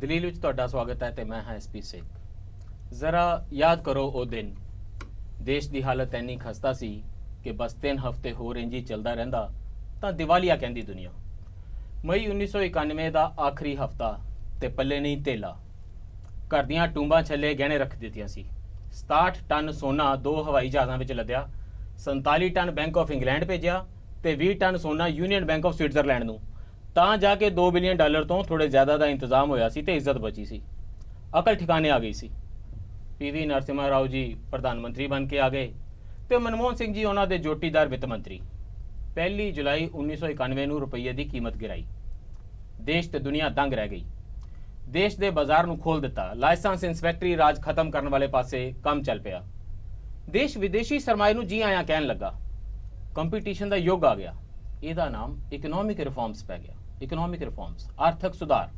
दलील विच तुहाडा स्वागत है ते मैं हाँ SP सिंह। जरा याद करो वो दिन, देश की हालत इन्नी खस्ता सी कि बस 3 हफ्ते होर इंज ही चलदा रहिंदा तां दिवालिया कहंदी दुनिया। मई 1991 का आखिरी हफ्ता ते पल्ले नहीं धेला। घर दियां टूंबां छल्ले गहने रख दित्तियां सी। 67 टन सोना 2 हवाई जहाज़ां विच लद्या, 47 टन बैंक ऑफ इंग्लैंड भेजिया ते 20 टन सोना यूनीयन बैंक ऑफ स्विट्जरलैंड नूं। तां जाके $2 बिलियन तो थोड़े ज़्यादा का इंतजाम होया सी ते इज्जत बची सी। अकल ठिकाने आ गई सी। PV नरसिम्हा राव जी प्रधानमंत्री बन के आ गए तो मनमोहन सिंह जी उन्होंने दे जोटीदार वित्त मंत्री। 1 जुलाई 1991 नूं रुपये की कीमत गिराई। देश ते दुनिया दंग रह गई। देश के बाजार नूं खोल दिता। लाइसेंस इंस्पैक्टरी राज खत्म करने वाले पासे काम चल पिया। देश विदेशी सरमाए नूं जी आया कहन लगा। कंपीटीशन का युग आ गया। इहदा नाम इकनॉमिक रिफॉर्म्स पै गया। इकनॉमिक रिफॉर्म्स, आर्थिक सुधार,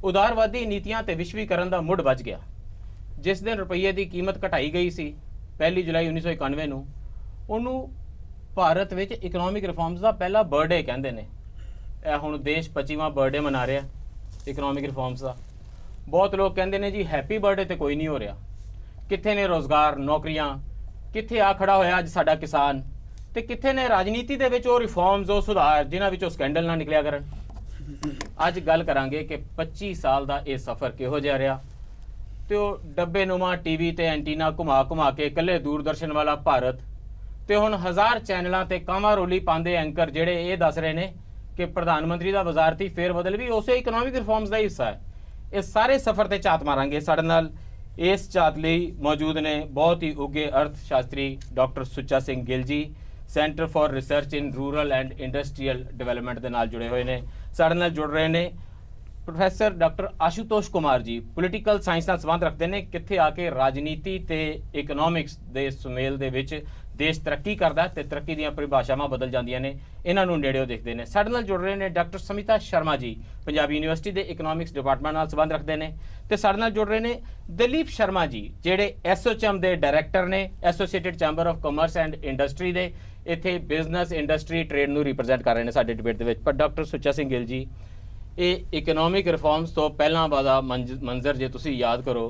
उदारवादी नीतियां ते विश्वीकरण का मुड़ बच गया। जिस दिन रुपये की कीमत घटाई गई सी 1 जुलाई 1991 नूं, उहनूं भारत विच इकनॉमिक रिफॉर्म्स का पहला बर्थडे कहंदे ने। हुण देश 25वां बर्थडे मना रहा इकनॉमिक रिफॉर्म्स का। बहुत लोग कहंदे ने जी हैप्पी बर्थडे तो कोई नहीं हो रहा। कित्थे ने रोज़गार, नौकरियां, कित्थे आ खड़ा होया अज साडा किसान, ते कित्थे ने राजनीति दे विच ओह रिफॉर्म्स, ओह सुधार जिन्हां विचों स्कैंडल ना निकलिया करन। अज गल करांगे कि 25 साल का यह सफ़र किहो जिहा रहा। तो डब्बेनुमा TV ते एंटीना घुमा घुमा के कल्ले दूरदर्शन वाला भारत ते हुण 1000 चैनलों ते कामा रोली पांदे एंकर जिहड़े ये दस रहे हैं कि प्रधानमंत्री का वजारती फेरबदल भी उस इकनॉमिक रिफॉर्म्स का हिस्सा है। इस सारे सफ़र ते झात मारांगे। साडे नाल इस झात लई मौजूद ने बहुत ही उगे अर्थशास्त्री doctor Sucha Singh Gill ji, centre for research in rural and industrial development के नाल जुड़े हुए हैं। साडे नाल जुड़ रहे हैं professor doctor Ashutosh Kumar ji, political science नाल संबंध रखते हैं। कित्थे आके राजनीति ते इकनॉमिक्स दे सुमेल दे विच देश तरक्की करता है ते तरक्की दीयां परिभाषावां बदल जांदियां ने, इन्हां नूं नेड़ेओ देखते हैं। साडे नाल जुड़ रहे हैं डॉक्टर समिता शर्मा जी, पंजाबी यूनिवर्सिटी के इकनॉमिक्स डिपार्टमेंट नाल संबंध रखते हैं। तो साडे नाल जुड़ रहे हैं दलीप शर्मा जी, जिहड़े SOCHM के डायरैक्टर ने, एसोसीएटेड chamber of commerce and industry के, इत्थे बिजनेस इंडस्ट्री ट्रेड नूं रिप्रजेंट कर रहे हैं साडे डिबेट दे विच। पर डॉक्टर सुच्चा सिंह गिल जी, ये इकनॉमिक रिफॉर्म्स तो पहला वाला मंजर जे तुसीं याद करो,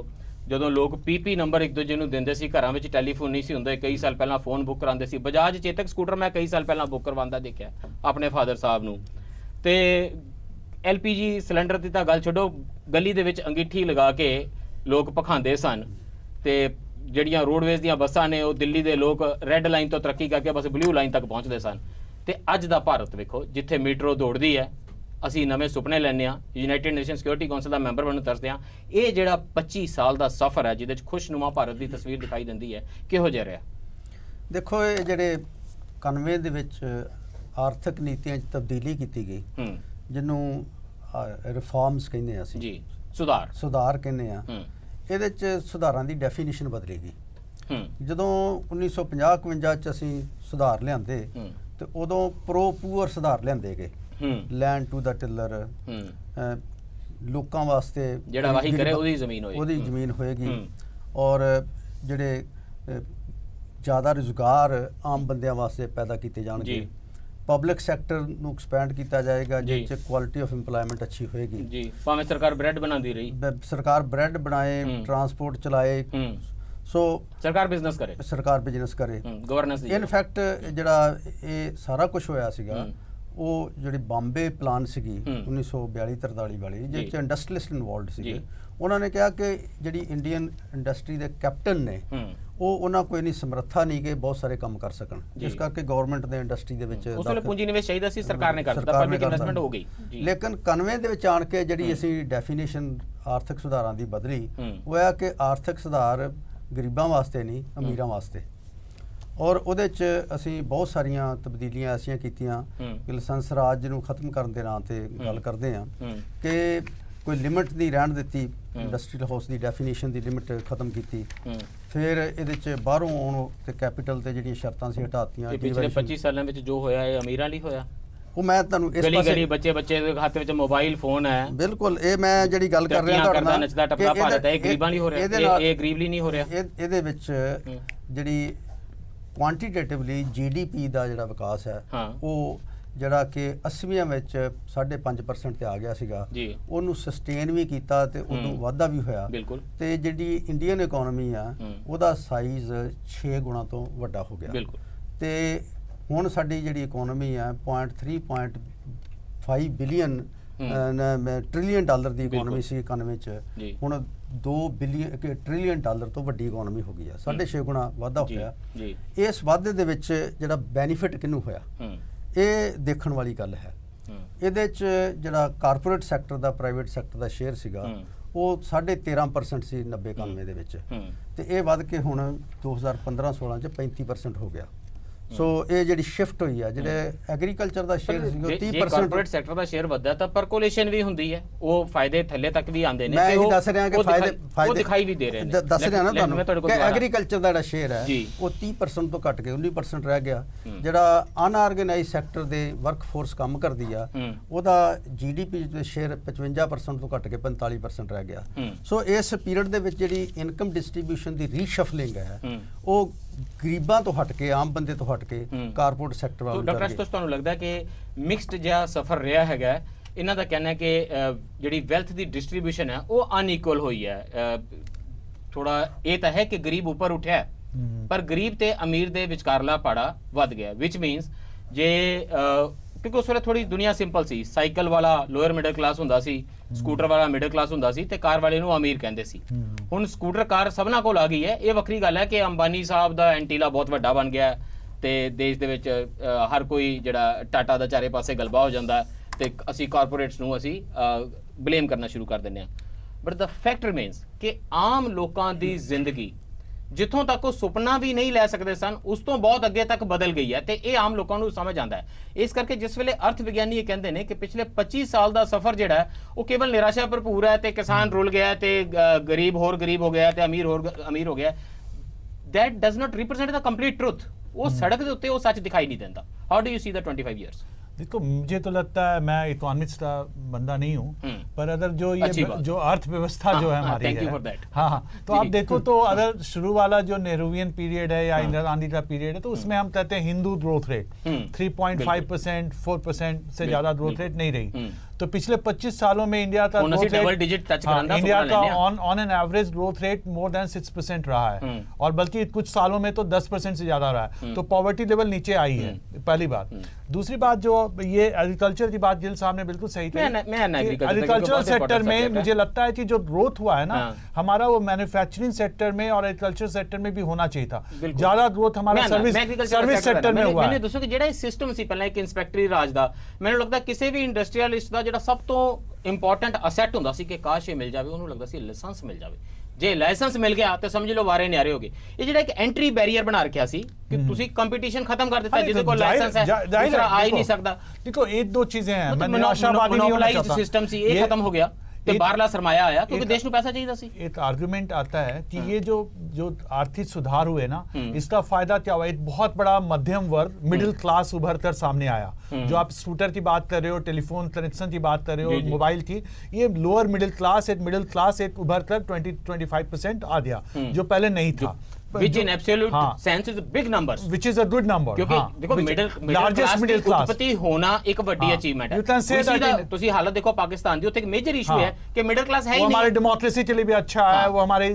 ਜਦੋਂ लोग PP नंबर एक दूजे ਨੂੰ ਦਿੰਦੇ ਸੀ, ਘਰਾਂ ਵਿੱਚ ਟੈਲੀਫੋਨ नहीं ਸੀ ਹੁੰਦੇ, ਕਈ ਸਾਲ ਪਹਿਲਾਂ ਫੋਨ ਬੁੱਕ ਕਰਾਉਂਦੇ ਸੀ। ਬਜਾਜ ਚੇਤਕ ਸਕੂਟਰ ਮੈਂ ਕਈ ਸਾਲ ਪਹਿਲਾਂ ਬੁੱਕ ਕਰਵਾਉਂਦਾ ਦੇਖਿਆ ਆਪਣੇ ਫਾਦਰ ਸਾਹਿਬ ਨੂੰ। ਤੇ LPG ਸਿਲੰਡਰ ਦੀ ਤਾਂ ਗੱਲ ਛੱਡੋ, ਗਲੀ ਦੇ ਵਿੱਚ ਅੰਗੀਠੀ ਲਗਾ ਕੇ ਲੋਕ ਪਖਾਉਂਦੇ ਸਨ। ਤੇ ਜਿਹੜੀਆਂ ਰੋਡਵੇਜ਼ ਦੀਆਂ ਬੱਸਾਂ ਨੇ, ਉਹ ਦਿੱਲੀ ਦੇ ਲੋਕ ਰੈੱਡ ਲਾਈਨ ਤੋਂ ਤਰੱਕੀ ਕਰਕੇ ਬਸ ਬਲੂ ਲਾਈਨ ਤੱਕ ਪਹੁੰਚਦੇ ਸਨ। ਤੇ ਅੱਜ ਦਾ ਭਾਰਤ ਵੇਖੋ, ਜਿੱਥੇ ਮੀਟਰੋ ਦੌੜਦੀ ਹੈ, ਅਸੀਂ ਨਵੇਂ ਸੁਪਨੇ ਲੈਂਦੇ ਹਾਂ, ਯੂਨਾਈਟਿਡ ਨੇਸ਼ਨ ਸਿਕਿਉਰਿਟੀ ਕੌਂਸਲ ਦਾ ਮੈਂਬਰ ਬਣਨ ਤਰਸਦੇ ਹਾਂ। ਇਹ ਜਿਹੜਾ 25 ਸਾਲ ਦਾ ਸਫ਼ਰ ਹੈ, ਜਿਹਦੇ 'ਚ ਖੁਸ਼ਨੁਮਾ ਭਾਰਤ ਦੀ ਤਸਵੀਰ ਦਿਖਾਈ ਦਿੰਦੀ ਹੈ, ਕਿਹੋ ਜਿਹਾ ਰਿਹਾ? ਦੇਖੋ, ਇਹ ਜਿਹੜੇ 91 ਦੇ ਵਿੱਚ ਆਰਥਿਕ ਨੀਤੀਆਂ 'ਚ ਤਬਦੀਲੀ ਕੀਤੀ ਗਈ, ਜਿਹਨੂੰ ਰਿਫਾਰਮਸ ਕਹਿੰਦੇ ਆ ਅਸੀਂ, ਜੀ ਸੁਧਾਰ ਕਹਿੰਦੇ ਆ। ਇਹਦੇ 'ਚ ਸੁਧਾਰਾਂ ਦੀ ਡੈਫੀਨੇਸ਼ਨ ਬਦਲੀ ਗਈ। ਜਦੋਂ 1950-51 'ਚ ਅਸੀਂ ਸੁਧਾਰ ਲਿਆਂਦੇ ਤੇ ਉਦੋਂ ਪ੍ਰੋ ਪੂਅਰ ਸੁਧਾਰ ਲਿਆਂਦੇ ਗਏ। लैंड टू द टिलर, लोगों वास्ते जेड़ा वाही करे ओदी ज़मीन होएगी, और जेड़े ज़्यादा रोज़गार आम बंदियां वास्ते पैदा किए जाएंगे। पब्लिक सैक्टर नूं एक्सपैंड किया जाएगा, जिस क्वालिटी ऑफ इंप्लॉयमेंट अच्छी होएगी। जी, भावें सरकार ब्रैड बनाती रही, सरकार ब्रैड बनाए, ट्रांसपोर्ट चलाए, सो सरकार बिजनेस करे, गवर्नेंस। इनफैक्ट जिहड़ा ये सारा कुछ होया सीगा, वो जिहड़ी बॉम्बे प्लान सीगी 1942-43 वाली, जिस इंडस्ट्रीलिस्ट इनवॉल्वड सीगे, उन्होंने कहा कि जिहड़ी इंडियन इंडस्ट्री के कैप्टन ने, वो उन्हां कोई नहीं समर्था नहीं कि बहुत सारे काम कर सकन, जिस करके गवर्नमेंट ने इंडस्ट्री दे विच उस वेले पूंजी निवेश चाहिदा सी, सरकार ने कर दित्ता, पब्लिक इन्वेस्टमेंट हो गई। लेकिन 91 दे विच आण के जिहड़ी असीं डेफिनेशन आर्थिक सुधारां दी बदली, वो है कि आर्थिक सुधार गरीबां वास्ते नहीं, अमीरां वास्ते। और ਉਹਦੇ 'ਚ ਅਸੀਂ ਬਹੁਤ ਸਾਰੀਆਂ ਤਬਦੀਲੀਆਂ ਐਸੀਆਂ ਕੀਤੀਆਂ ਕਿ ਲਾਇਸੈਂਸ ਰਾਜ ਨੂੰ ਖਤਮ ਕਰਨ ਦੇ ਨਾਂ 'ਤੇ ਗੱਲ ਕਰਦੇ ਹਾਂ ਕਿ ਕੋਈ ਲਿਮਿਟ ਨਹੀਂ ਰਹਿਣ ਦਿੱਤੀ, ਇੰਡਸਟਰੀਅਲ ਹਾਊਸ ਦੀ ਡੈਫੀਨੇਸ਼ਨ ਦੀ ਲਿਮਿਟ ਖਤਮ ਕੀਤੀ। ਫਿਰ ਇਹਦੇ 'ਚ ਬਾਹਰੋਂ ਆਉਣ ਤੇ ਕੈਪੀਟਲ ਤੇ ਜਿਹੜੀਆਂ ਸ਼ਰਤਾਂ ਸੀ ਹਟਾਤੀਆਂ। ਪਿਛਲੇ 25 ਸਾਲਾਂ ਵਿੱਚ ਜੋ ਹੋਇਆ ਇਹ ਅਮੀਰਾਂ ਲਈ ਹੋਇਆ। ਉਹ ਮੈਂ ਤੁਹਾਨੂੰ ਇਸ ਪਾਸੇ ਗਲੀ ਬੱਚੇ ਦੇ ਹੱਥ ਵਿੱਚ ਮੋਬਾਈਲ ਫੋਨ ਹੈ। ਬਿਲਕੁਲ, ਇਹ ਮੈਂ ਜਿਹੜੀ ਗੱਲ ਕਰ ਰਿਹਾ ਤੁਹਾਡੇ ਨਾਲ, ਨੱਚਦਾ ਟੱਪਦਾ ਭਾਰਤ ਹੈ, ਇਹ ਗਰੀਬਾਂ ਲਈ ਹੋ ਰਿਹਾ, ਇਹ ਗਰੀਬ ਲਈ ਨਹੀਂ ਹੋ ਰਿਹਾ। ਇਹਦੇ ਵਿੱਚ ਜਿਹੜੀ ਕੁਆਂਟੀਟੇਟਿਵਲੀ GDP ਦਾ ਜਿਹੜਾ ਵਿਕਾਸ ਹੈ, ਉਹ ਜਿਹੜਾ ਕਿ 80ਵੀਂ ਵਿੱਚ 5.5% ਤੇ ਆ ਗਿਆ ਸੀਗਾ ਜੀ ਉਹਨੂੰ ਸਸਟੇਨ ਵੀ ਕੀਤਾ ਤੇ ਉਦੋਂ ਵਾਧਾ ਵੀ ਹੋਇਆ ਬਿਲਕੁਲ ਤੇ ਜਿਹੜੀ ਇੰਡੀਅਨ ਇਕਨੋਮੀ ਆ ਉਹਦਾ ਸਾਈਜ਼ 6 ਗੁਣਾ ਤੋਂ ਵੱਡਾ ਹੋ ਗਿਆ ਬਿਲਕੁਲ ਤੇ ਹੁਣ ਸਾਡੀ ਜਿਹੜੀ ਇਕਨੋਮੀ ਆ 0.5 ਬਿਲੀਅਨ ਟ੍ਰਿਲੀਅਨ ਡਾਲਰ ਦੀ ਇਕਨੋਮੀ ਸੀ 91 ਚ ਹੁਣ 2 ਬਿਲੀਅਨ ਟ੍ਰਿਲੀਅਨ ਡਾਲਰ ਤੋਂ ਵੱਡੀ ਇਕਨੋਮੀ ਹੋ ਗਈ ਆ 6.5 ਗੁਣਾ ਵਾਧਾ ਹੋਇਆ ਜੀ ਇਸ ਵਾਧੇ ਦੇ ਵਿੱਚ ਜਿਹੜਾ ਬੈਨੀਫਿਟ ਕਿਹਨੂੰ ਹੋਇਆ ਇਹ ਦੇਖਣ ਵਾਲੀ ਗੱਲ ਹੈ ਇਹਦੇ ਚ ਜਿਹੜਾ ਕਾਰਪੋਰੇਟ ਸੈਕਟਰ ਦਾ ਪ੍ਰਾਈਵੇਟ ਸੈਕਟਰ ਦਾ ਸ਼ੇਅਰ ਸੀਗਾ ਉਹ 13.5% ਸੀ 90-91 ਦੇ ਵਿੱਚ ਤੇ ਇਹ ਵੱਧ ਕੇ ਹੁਣ 2015-16 ਚ 35% ਹੋ ਗਿਆ ਸੋ ਇਹ ਜਿਹੜੀ ਸ਼ਿਫਟ ਹੋਈ ਆ ਜਿਹੜੇ ਐਗਰੀਕਲਚਰ ਦਾ ਸ਼ੇਅਰ ਸੀ ਉਹ 30% ਕਾਰਪੋਰੇਟ ਸੈਕਟਰ ਦਾ ਸ਼ੇਅਰ ਵੱਧਦਾ ਤਾਂ ਪਰਕੋਲੇਸ਼ਨ ਵੀ ਹੁੰਦੀ ਹੈ ਉਹ ਫਾਇਦੇ ਥੱਲੇ ਤੱਕ ਵੀ ਆਉਂਦੇ ਨੇ ਮੈਂ ਇਹ ਦੱਸ ਰਿਹਾ ਕਿ ਫਾਇਦੇ ਉਹ ਦਿਖਾਈ ਵੀ ਦੇ ਰਹੇ ਨੇ ਦੱਸ ਰਿਹਾ ਨਾ ਤੁਹਾਨੂੰ ਕਿ ਐਗਰੀਕਲਚਰ ਦਾ ਜਿਹੜਾ ਸ਼ੇਅਰ ਹੈ ਉਹ 30% ਤੋਂ ਘਟ ਕੇ 19% ਰਹਿ ਗਿਆ ਜਿਹੜਾ ਅਨਆਰਗੇਨਾਈਜ਼ਡ ਸੈਕਟਰ ਦੇ ਵਰਕਫੋਰਸ ਕੰਮ ਕਰਦੀ ਆ ਉਹਦਾ ਜੀਡੀਪੀ ਦੇ ਸ਼ੇਅਰ 55% ਤੋਂ ਘਟ ਕੇ 45% ਰਹਿ ਗਿਆ ਸੋ ਇਸ ਪੀਰੀਅਡ ਦੇ ਵਿੱਚ ਜਿਹੜੀ ਇਨਕਮ ਡਿਸਟ੍ਰੀਬਿਊਸ਼ਨ ਦੀ ਰੀਸ਼ਫਲਿੰਗ ਹੈ ਉਹ ਗਰੀਬਾਂ ਤੋਂ ਹਟ ਕੇ ਆਮ ਬੰਦੇ ਤੋਂ ਹਟ ਕੇ ਕਾਰਪੋਰੇਟ ਸੈਕਟਰ ਵੱਲ ਡਾਕਟਰ ਅਸ਼ਤੋਸ਼ ਤੁਹਾਨੂੰ ਲੱਗਦਾ ਕਿ ਮਿਕਸਡ ਜਿਹਾ ਸਫਰ ਰਿਹਾ ਹੈਗਾ ਇਹਨਾਂ ਦਾ ਕਹਿਣਾ ਹੈ ਕਿ ਜਿਹੜੀ ਵੈਲਥ ਦੀ ਡਿਸਟ੍ਰੀਬਿਊਸ਼ਨ ਹੈ ਉਹ ਅਨਈਕੁਅਲ ਹੋਈ ਹੈ ਥੋੜਾ ਇਹ ਤਾਂ ਹੈ ਕਿ ਗਰੀਬ ਉੱਪਰ ਉੱਠਿਆ ਪਰ ਗਰੀਬ ਤੇ ਅਮੀਰ ਦੇ ਵਿਚਕਾਰਲਾ ਪਾੜਾ ਵੱਧ ਗਿਆ ਵਿਚ ਮੀਨਸ ਜੇ ਕਿਉਂਕਿ ਉਸ ਵੇਲੇ ਥੋੜੀ ਦੁਨੀਆ ਸਿੰਪਲ ਸੀ ਸਾਈਕਲ ਵਾਲਾ ਲੋਅਰ ਮਿਡਲ ਕਲਾਸ ਹੁੰਦਾ ਸੀ ਸਕੂਟਰ ਵਾਲਾ ਮਿਡਲ ਕਲਾਸ ਹੁੰਦਾ ਸੀ ਤੇ ਕਾਰ ਵਾਲੇ ਨੂੰ ਅਮੀਰ ਕਹਿੰਦੇ ਸੀ ਹੁਣ ਸਕੂਟਰ ਕਾਰ ਸਭਨਾਂ ਕੋਲ ਆ ਗਈ ਹੈ ਇਹ ਵੱਖਰੀ ਗੱਲ ਹੈ ਕਿ ਅੰਬਾਨੀ ਸਾਹਿਬ ਦਾ ਐਂਟੀਲਾ ਬਹੁਤ ਵੱਡਾ ਬਣ ਗਿਆ ਤੇ ਦੇਸ਼ ਦੇ ਵਿੱਚ ਹਰ ਕੋਈ ਜਿਹੜਾ ਟਾਟਾ ਦਾ ਚਾਰੇ ਪਾਸੇ ਗਲਬਾ ਹੋ ਜਾਂਦਾ ਤੇ ਅਸੀਂ ਕਾਰਪੋਰੇਟਸ ਨੂੰ ਅਸੀਂ ਬਲੇਮ ਕਰਨਾ ਸ਼ੁਰੂ ਕਰ ਦਿੰਦੇ ਹਾਂ ਬਟ ਦਾ ਫੈਕਟ ਰਿਮੇਨਸ ਕਿ ਆਮ ਲੋਕਾਂ ਦੀ ਜ਼ਿੰਦਗੀ ਜਿੱਥੋਂ ਤੱਕ ਉਹ ਸੁਪਨਾ ਵੀ ਨਹੀਂ ਲੈ ਸਕਦੇ ਸਨ ਉਸ ਤੋਂ ਬਹੁਤ ਅੱਗੇ ਤੱਕ ਬਦਲ ਗਈ ਹੈ ਤੇ ਇਹ ਆਮ ਲੋਕਾਂ ਨੂੰ ਸਮਝ ਆਉਂਦਾ ਹੈ ਇਸ ਕਰਕੇ ਜਿਸ ਵੇਲੇ ਅਰਥ ਵਿਗਿਆਨੀ ਇਹ ਕਹਿੰਦੇ ਨੇ ਕਿ ਪਿਛਲੇ 25 ਸਾਲ ਦਾ ਸਫ਼ਰ ਜਿਹੜਾ ਹੈ ਉਹ ਕੇਵਲ ਨਿਰਾਸ਼ਾ ਭਰਪੂਰ ਹੈ ਤੇ ਕਿਸਾਨ ਰੁਲ ਗਿਆ ਤੇ ਗਰੀਬ ਹੋਰ ਗਰੀਬ ਹੋ ਗਿਆ ਤੇ ਅਮੀਰ ਹੋਰ ਅਮੀਰ ਹੋ ਗਿਆ that does not represent the complete truth ਉਹ ਸੜਕ ਦੇ ਉੱਤੇ ਉਹ ਸੱਚ ਦਿਖਾਈ ਨਹੀਂ ਦਿੰਦਾ how do you see the 25 years देखो मुझे तो लगता है मैं इकोनॉमिक्स का बंदा नहीं हूँ पर अगर जो ये जो अर्थव्यवस्था जो है हमारी है हाँ तो आप देखो तो अगर शुरू वाला जो नेहरूवियन पीरियड है या इंदिरा गांधी का पीरियड है तो उसमें हम कहते हैं हिंदू ग्रोथ रेट 3.5% 4% से ज्यादा ग्रोथ रेट नहीं रही तो पिछले 25 सालों में इंडिया का इंडिया का on an average growth rate more than 6% रहा है और बल्कि कुछ सालों में तो 10% से ज्यादा रहा है तो पॉवर्टी लेवल नीचे आई है पहली बात दूसरी बात जो ये एग्रीकल्चर की बात गिल साहब ने बिल्कुल सही कही एग्रीकल्चरल सेक्टर में मुझे लगता है कि जो ग्रोथ हुआ है ना हमारा वो मैन्युफैक्चरिंग सेक्टर में और एग्रीकल्चर सेक्टर में भी होना चाहिए था ज्यादा ग्रोथ हमारा सर्विस सेक्टर में हुआ है दोस्तों ਜਿਹੜਾ ਸਿਸਟਮ ਸੀ ਪਹਿਲਾਂ ਇੱਕ ਇਨਸਪੈਕਟਰੀ ਰਾਜ ਦਾ ਮੈਨੂੰ ਲੱਗਦਾ ਕਿਸੇ ਵੀ ਇੰਡਸਟਰੀਅਲਿਸਟ ਦਾ ਜਿਹੜਾ ਸਭ ਤੋਂ ਇੰਪੋਰਟੈਂਟ ਅਸੈਟ ਹੁੰਦਾ ਸੀ ਕਿ ਕਾਸ਼ ਇਹ ਮਿਲ ਜਾਵੇ ਉਹਨੂੰ ਲੱਗਦਾ ਸੀ ਲਾਇਸੈਂਸ ਮਿਲ ਜਾਵੇ ਜੇ ਲਾਇਸੈਂਸ ਮਿਲ ਗਿਆ ਤੇ ਸਮਝ ਲਓ ਵਾਰੇ ਨਿਆਰੇ ਹੋ ਗਏ ਇਹ ਜਿਹੜਾ ਇੱਕ ਐਂਟਰੀ ਬੈਰੀਅਰ ਬਣਾ ਰੱਖਿਆ ਸੀ ਕਿ ਤੁਸੀਂ ਕੰਪੀਟੀਸ਼ਨ ਖਤਮ ਕਰ ਦਿੱਤਾ ਜਿਹਦੇ ਕੋਲ ਲਾਇਸੈਂਸ ਹੈ ਦੂਸਰਾ ਆ ਹੀ ਨਹੀਂ ਸਕਦਾ देखो एक दो चीजें हैं मैं निराशावादी नहीं होना चाहता सिस्टम ਸੀ ਇਹ ਖਤਮ ਹੋ ਗਿਆ ਤੇ ਬਾਹਰਲਾ ਸਰਮਾਇਆ ਆਇਆ क्योंकि देश ਨੂੰ पैसा चाहिए ਸੀ एक आर्गुमेंट आता है कि ये जो आर्थिक सुधार हुए ना इसका फायदा क्या हुआ एक बहुत बड़ा मध्यम वर्ग मिडिल क्लास उभर कर सामने आया जो आप स्कूटर की बात कर रहे हो टेलीफोन कनेक्शन की बात कर रहे हो मोबाइल की ये लोअर मिडिल क्लास एक उभर कर 20-25% आ गया जो पहले नहीं था which in absolute sense is a big number which is a good number क्योंकि देखो largest middle class उत्पत्ति होना एक बड़ी अचीवमेंट है you can say that ਤੁਸੀਂ ਹਾਲਤ ਦੇਖੋ ਪਾਕਿस्तान ਦੀ ਉੱਥੇ ਇੱਕ ਮੇਜਰ ਇਸ਼ੂ है कि मिडिल क्लास है ही नहीं हमारे डेमोक्रेसी के लिए भी अच्छा है वो हमारे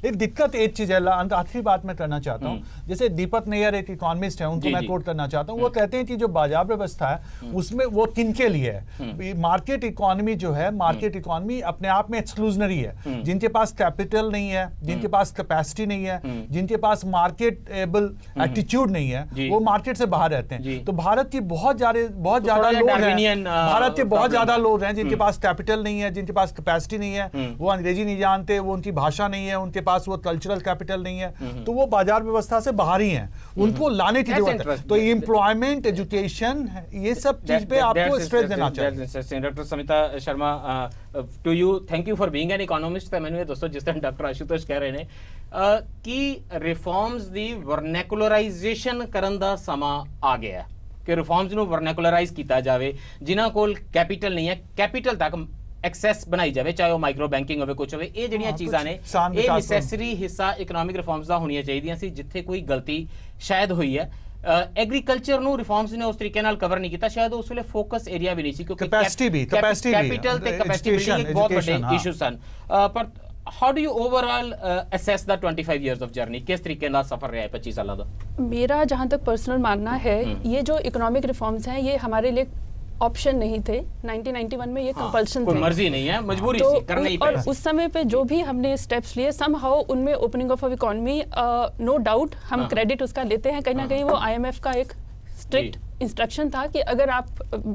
एक दिक्कत एक चीज है आखिरी बात मैं करना चाहता हूँ जैसे दीपक नैयर एक इकोनॉमिस्ट है उनको मैं कोट करना चाहता हूँ वो कहते हैं कि जो बाजार व्यवस्था है उसमें वो किनके लिए है मार्केट इकोनॉमी जो है मार्केट इकोनॉमी अपने आप में एक्सक्लूजनरी है जिनके पास कैपिटल नहीं है जिनके पास कैपेसिटी नहीं है जिनके पास मार्केटेबल एटीट्यूड नहीं है वो मार्केट से बाहर रहते हैं तो भारत की बहुत ज्यादा लोग हैं भारत के बहुत ज्यादा लोग हैं जिनके पास कैपिटल नहीं है जिनके पास कैपेसिटी नहीं है वो अंग्रेजी नहीं जानते वो उनकी भाषा नहीं है उनके पास वो कल्चरल कैपिटल नहीं है तो वो बाजार व्यवस्था से बाहर ही हैं उनको लाने की जरूरत है तो एम्प्लॉयमेंट एजुकेशन ये सब चीज पे आपको स्ट्रेस देना चाहिए doctor Samita Sharma to you thank you for being an economist मैंने दोस्तों जिस तरह डॉक्टर आशुतोष कह रहे हैं कि ਰਿਫਾਰਮਸ ਦੀ ਵਰਨੈਕੁਲਰਾਈਜੇਸ਼ਨ ਕਰਨ ਦਾ ਸਮਾਂ ਆ ਗਿਆ ਹੈ ਕਿ ਰਿਫਾਰਮਸ ਨੂੰ ਵਰਨੈਕੁਲਰਾਈਜ਼ ਕੀਤਾ ਜਾਵੇ ਜਿਨ੍ਹਾਂ ਕੋਲ ਕੈਪੀਟਲ ਨਹੀਂ ਹੈ ਕੈਪੀਟਲ ਤੱਕ ਐਕਸੈਸ ਬਣਾਈ ਜਾਵੇ ਚਾਹੇ ਉਹ ਮਾਈਕਰੋ ਬੈਂਕਿੰਗ ਹੋਵੇ ਕੁਝ ਹੋਵੇ ਇਹ ਜਿਹੜੀਆਂ ਚੀਜ਼ਾਂ ਨੇ ਇਹ ਨੈਸੈਸਰੀ ਹਿੱਸਾ ਇਕਨੋਮਿਕ ਰਿਫਾਰਮਸ ਦਾ ਹੋਣੀਆਂ ਚਾਹੀਦੀਆਂ ਸੀ ਜਿੱਥੇ ਕੋਈ ਗਲਤੀ ਸ਼ਾਇਦ ਹੋਈ ਹੈ ਐਗਰੀਕਲਚਰ ਨੂੰ ਰਿਫਾਰਮਸ ਨੇ ਉਸ ਤਰੀਕੇ ਨਾਲ ਕਵਰ ਨਹੀਂ ਕੀਤਾ, ਸ਼ਾਇਦ ਉਸ ਵੇਲੇ ਫੋਕਸ ਏਰੀਆ ਵੀ ਨਹੀਂ ਸੀ, ਕਿਉਂਕਿ ਕੈਪੈਸਿਟੀ ਵੀ ਕੈਪੀਟਲ ਤੇ ਕੈਪੈਸਿਟੀ ਬਿਲਡਿੰਗ ਇੱਕ ਬਹੁਤ ਵੱਡੇ ਇਸ਼ੂ ਸਨ। ਪਰ how do you overall assess the 25 years of journey? किस तरीके का सफर रहा है 25 साल का? मेरा जहाँ तक पर्सनल मानना है, ये जो इकोनॉमिक रिफॉर्म्स हैं ये हमारे लिए ऑप्शन नहीं थे। 1991 में ये कंपल्शन कोई थे, मर्जी नहीं है, मजबूरी तो थी, करना ही और पड़ा। उस समय पे जो भी हमने स्टेप्स लिए, समहाउ उनमें opening of economy, no doubt हम क्रेडिट उसका लेते हैं, कहीं ना कहीं वो IMF का एक स्ट्रिक्ट इंस्ट्रक्शन था कि अगर आप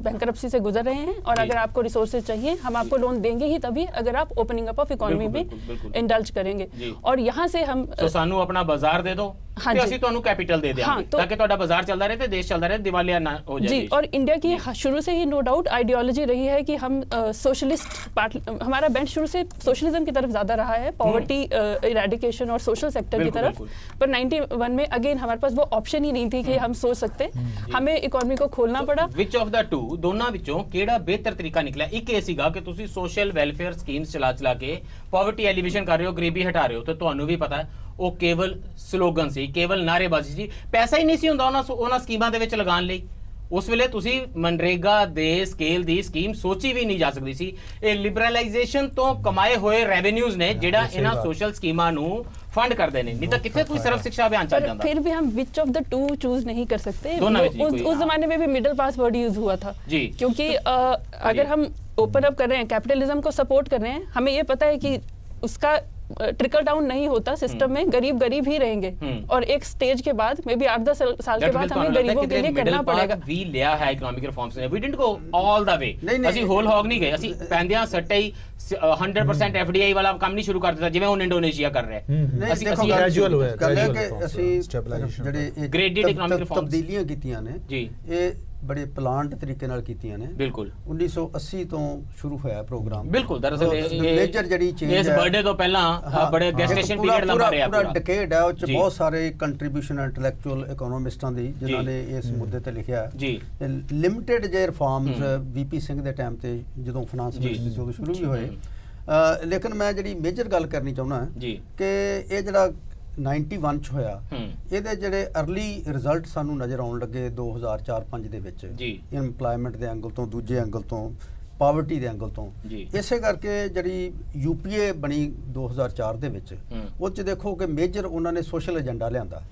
बैंकरप्सी से गुजर रहे हैं और अगर आपको रिसोर्सेज चाहिए, हम आपको लोन देंगे ही तभी अगर आप ओपनिंग अप ऑफ इकोनॉमी में इंडल्ज करेंगे। और यहाँ से हम तो सानू अपना बाजार दे दो, हाँ ते जी, ਅਸੀਂ ਤੁਹਾਨੂੰ ਕੈਪੀਟਲ ਦੇ ਦਿਆਂਗੇ, ताकि ਤੁਹਾਡਾ ਬਾਜ਼ਾਰ ਚੱਲਦਾ ਰਹੇ ਤੇ ਦੇਸ਼ ਚੱਲਦਾ ਰਹੇ, दिवालिया ना हो जाए जी। देश। और इंडिया की शुरू से ही नो डाउट आइडियोलॉजी रही है कि हम सोशलिस्ट पार्ट, हमारा बेंट शुरू से सोशलिज्म की तरफ ज्यादा रहा है, पॉवर्टी इरेडिकेशन और सोशल सेक्टर की तरफ। पर 91 में अगेन हमारे पास वो ऑप्शन ही नहीं थी कि हम सोच सकते, हमें इकोनॉमी को खोलना पड़ा। ਵਿਚ ਆਫ ਦਾ ਟੂ ਦੋਨਾਂ ਵਿੱਚੋਂ ਕਿਹੜਾ ਬਿਹਤਰ ਤਰੀਕਾ ਨਿਕਲਿਆ? ਇੱਕ ਇਹ ਸੀਗਾ ਕਿ ਤੁਸੀਂ ਸੋਸ਼ਲ ਵੈਲਫੇਅਰ ਸਕੀਮਸ ਚਲਾ ਕੇ ਪਾਵਰਟੀ ਐਲੀਵੇਸ਼ਨ ਕਰ ਰਹੇ ਹੋ, ਗਰੀਬੀ ਹਟਾ ਰਹੇ ਹੋ, ਤੇ ਤੁਹਾਨੂੰ ਵੀ ਪਤਾ ਹੈ ਉਹ ਕੇਵਲ ਸਲੋਗਨ ਸੀ, ਕੇਵਲ ਨਾਅਰੇਬਾਜ਼ੀ ਸੀ, ਪੈਸਾ ਹੀ ਨਹੀਂ ਸੀ ਹੁੰਦਾ ਉਹਨਾਂ ਸਕੀਮਾਂ ਦੇ ਵਿੱਚ ਲਗਾਉਣ ਲਈ। ਉਸ ਵੇਲੇ ਤੁਸੀਂ ਮਨਰੇਗਾ ਦੇ ਸਕੇਲ ਦੀ ਸਕੀਮ ਸੋਚੀ ਵੀ ਨਹੀਂ ਜਾ ਸਕਦੀ ਸੀ। ਇਹ ਲਿਬਰਲਾਈਜੇਸ਼ਨ ਤੋਂ ਕਮਾਏ ਹੋਏ ਰੈਵਨਿਊਜ਼ ਨੇ ਜਿਹੜਾ ਇਹਨਾਂ ਸੋਸ਼ਲ ਸਕੀਮਾਂ ਨੂੰ फंड कर देने, नहीं तो कितने कोई सर्व शिक्षा अभियान चल जाता। फिर भी हम which of the two choose नहीं कर सकते। उस जमाने में भी मिडिल पास वर्ड यूज हुआ था जी, क्योंकि अगर हम ओपन अप कर रहे हैं, कैपिटलिज्म को सपोर्ट कर रहे हैं, हमें ये पता है कि उसका ट्रिकल डाउन नहीं होता सिस्टम में, गरीब गरीब ही रहेंगे और एक स्टेज के बाद मे बी 8-10 साल के बाद हमें गरीबों के लिए करना पड़ेगा। ਵੀ ਲਿਆ ਹੈ ਇਕਨੋਮਿਕ ਰਿਫਾਰਮਸ ਨੇ, ਵੀ ਡਿਡਨਟ ਗੋ ਆਲ ਦਾ ਵੇ, ਅਸੀਂ ਹੋਲ ਹੌਗ ਨਹੀਂ ਗਏ, ਅਸੀਂ ਪੈਂਦਿਆਂ ਸੱਟੇ ਹੀ 100% FDI ਵਾਲਾ ਕੰਮ ਨਹੀਂ ਸ਼ੁਰੂ ਕਰ ਦਿੱਤਾ ਜਿਵੇਂ ਹੁਣ ਇੰਡੋਨੇਸ਼ੀਆ ਕਰ ਰਿਹਾ ਹੈ। ਅਸੀਂ ਗ੍ਰੈਜੂਅਲ ਹੋਇਆ, ਗੱਲ ਹੈ ਕਿ ਅਸੀਂ ਜਿਹੜੇ ਗ੍ਰੇਡਡ ਇਕਨੋਮਿਕ ਰਿਫਾਰਮਸ ਤਬਦੀਲੀਆਂ ਕੀਤੀਆਂ ਨੇ ਜੀ, ਇਹ ਬੜੇ ਪਲਾਨਡ ਤਰੀਕੇ ਨਾਲ ਕੀਤੀਆਂ ਨੇ। ਬਿਲਕੁਲ 1980 ਤੋਂ ਸ਼ੁਰੂ ਹੋਇਆ ਪ੍ਰੋਗਰਾਮ। ਬਿਲਕੁਲ, ਦਰਅਸਲ ਇਹ ਮੇਜਰ ਜਿਹੜੀ ਚੇਂਜ ਹੈ, ਇਸ ਬਰਥਡੇ ਤੋਂ ਪਹਿਲਾਂ ਬੜੇ ਗੈਸਟੇਸ਼ਨ ਪੀਰੀਅਡ ਲੰਬਾ ਰਿਹਾ, ਪੂਰਾ ਡਿਕੇਡ ਹੈ, ਉਹ ਚ ਬਹੁਤ ਸਾਰੇ ਕੰਟਰੀਬਿਊਸ਼ਨ ਇੰਟੈਲੈਕਚੁਅਲ ਇਕਨੋਮਿਸਟਾਂ ਦੀ ਜਿਨ੍ਹਾਂ ਨੇ ਇਸ ਮੁੱਦੇ ਤੇ ਲਿਖਿਆ ਹੈ ਜੀ। ਲਿਮਿਟਡ ਜੇ ਰਿਫਾਰਮਸ VP ਸਿੰਘ ਦੇ ਟਾਈਮ ਤੇ ਜਦੋਂ ਫਾਈਨਾਂਸ ਮਿਨਿਸਟਰੀ ਜਦੋਂ ਸ਼ੁਰੂ ਵੀ ਹੋਏ, ਲੇਕਿਨ ਮੈਂ ਜਿਹੜੀ ਮੇਜਰ ਗੱਲ ਕਰਨੀ ਚਾਹੁੰਦਾ ਕਿ ਇਹ ਜਿਹੜਾ 91 ਚ ਹੋਇਆ, ਇਹਦੇ ਜਿਹੜੇ ਅਰਲੀ ਰਿਜ਼ਲਟ ਸਾਨੂੰ ਨਜ਼ਰ ਆਉਣ ਲੱਗੇ 2004-5 ਦੇ ਵਿੱਚ, ਇੰਪਲਾਇਮੈਂਟ ਦੇ ਐਂਗਲ ਤੋਂ, ਦੂਜੇ ਐਂਗਲ ਤੋਂ, ਪਾਵਰਟੀ ਦੇ ਐਂਗਲ ਤੋਂ। ਇਸੇ ਕਰਕੇ ਜਿਹੜੀ UPA ਬਣੀ 2004 ਦੇ ਵਿੱਚ, ਉਹ ਚ ਦੇਖੋ ਕਿ ਮੇਜਰ ਉਹਨਾਂ ਨੇ ਸੋਸ਼ਲ ਏਜੰਡਾ ਲਿਆਂਦਾ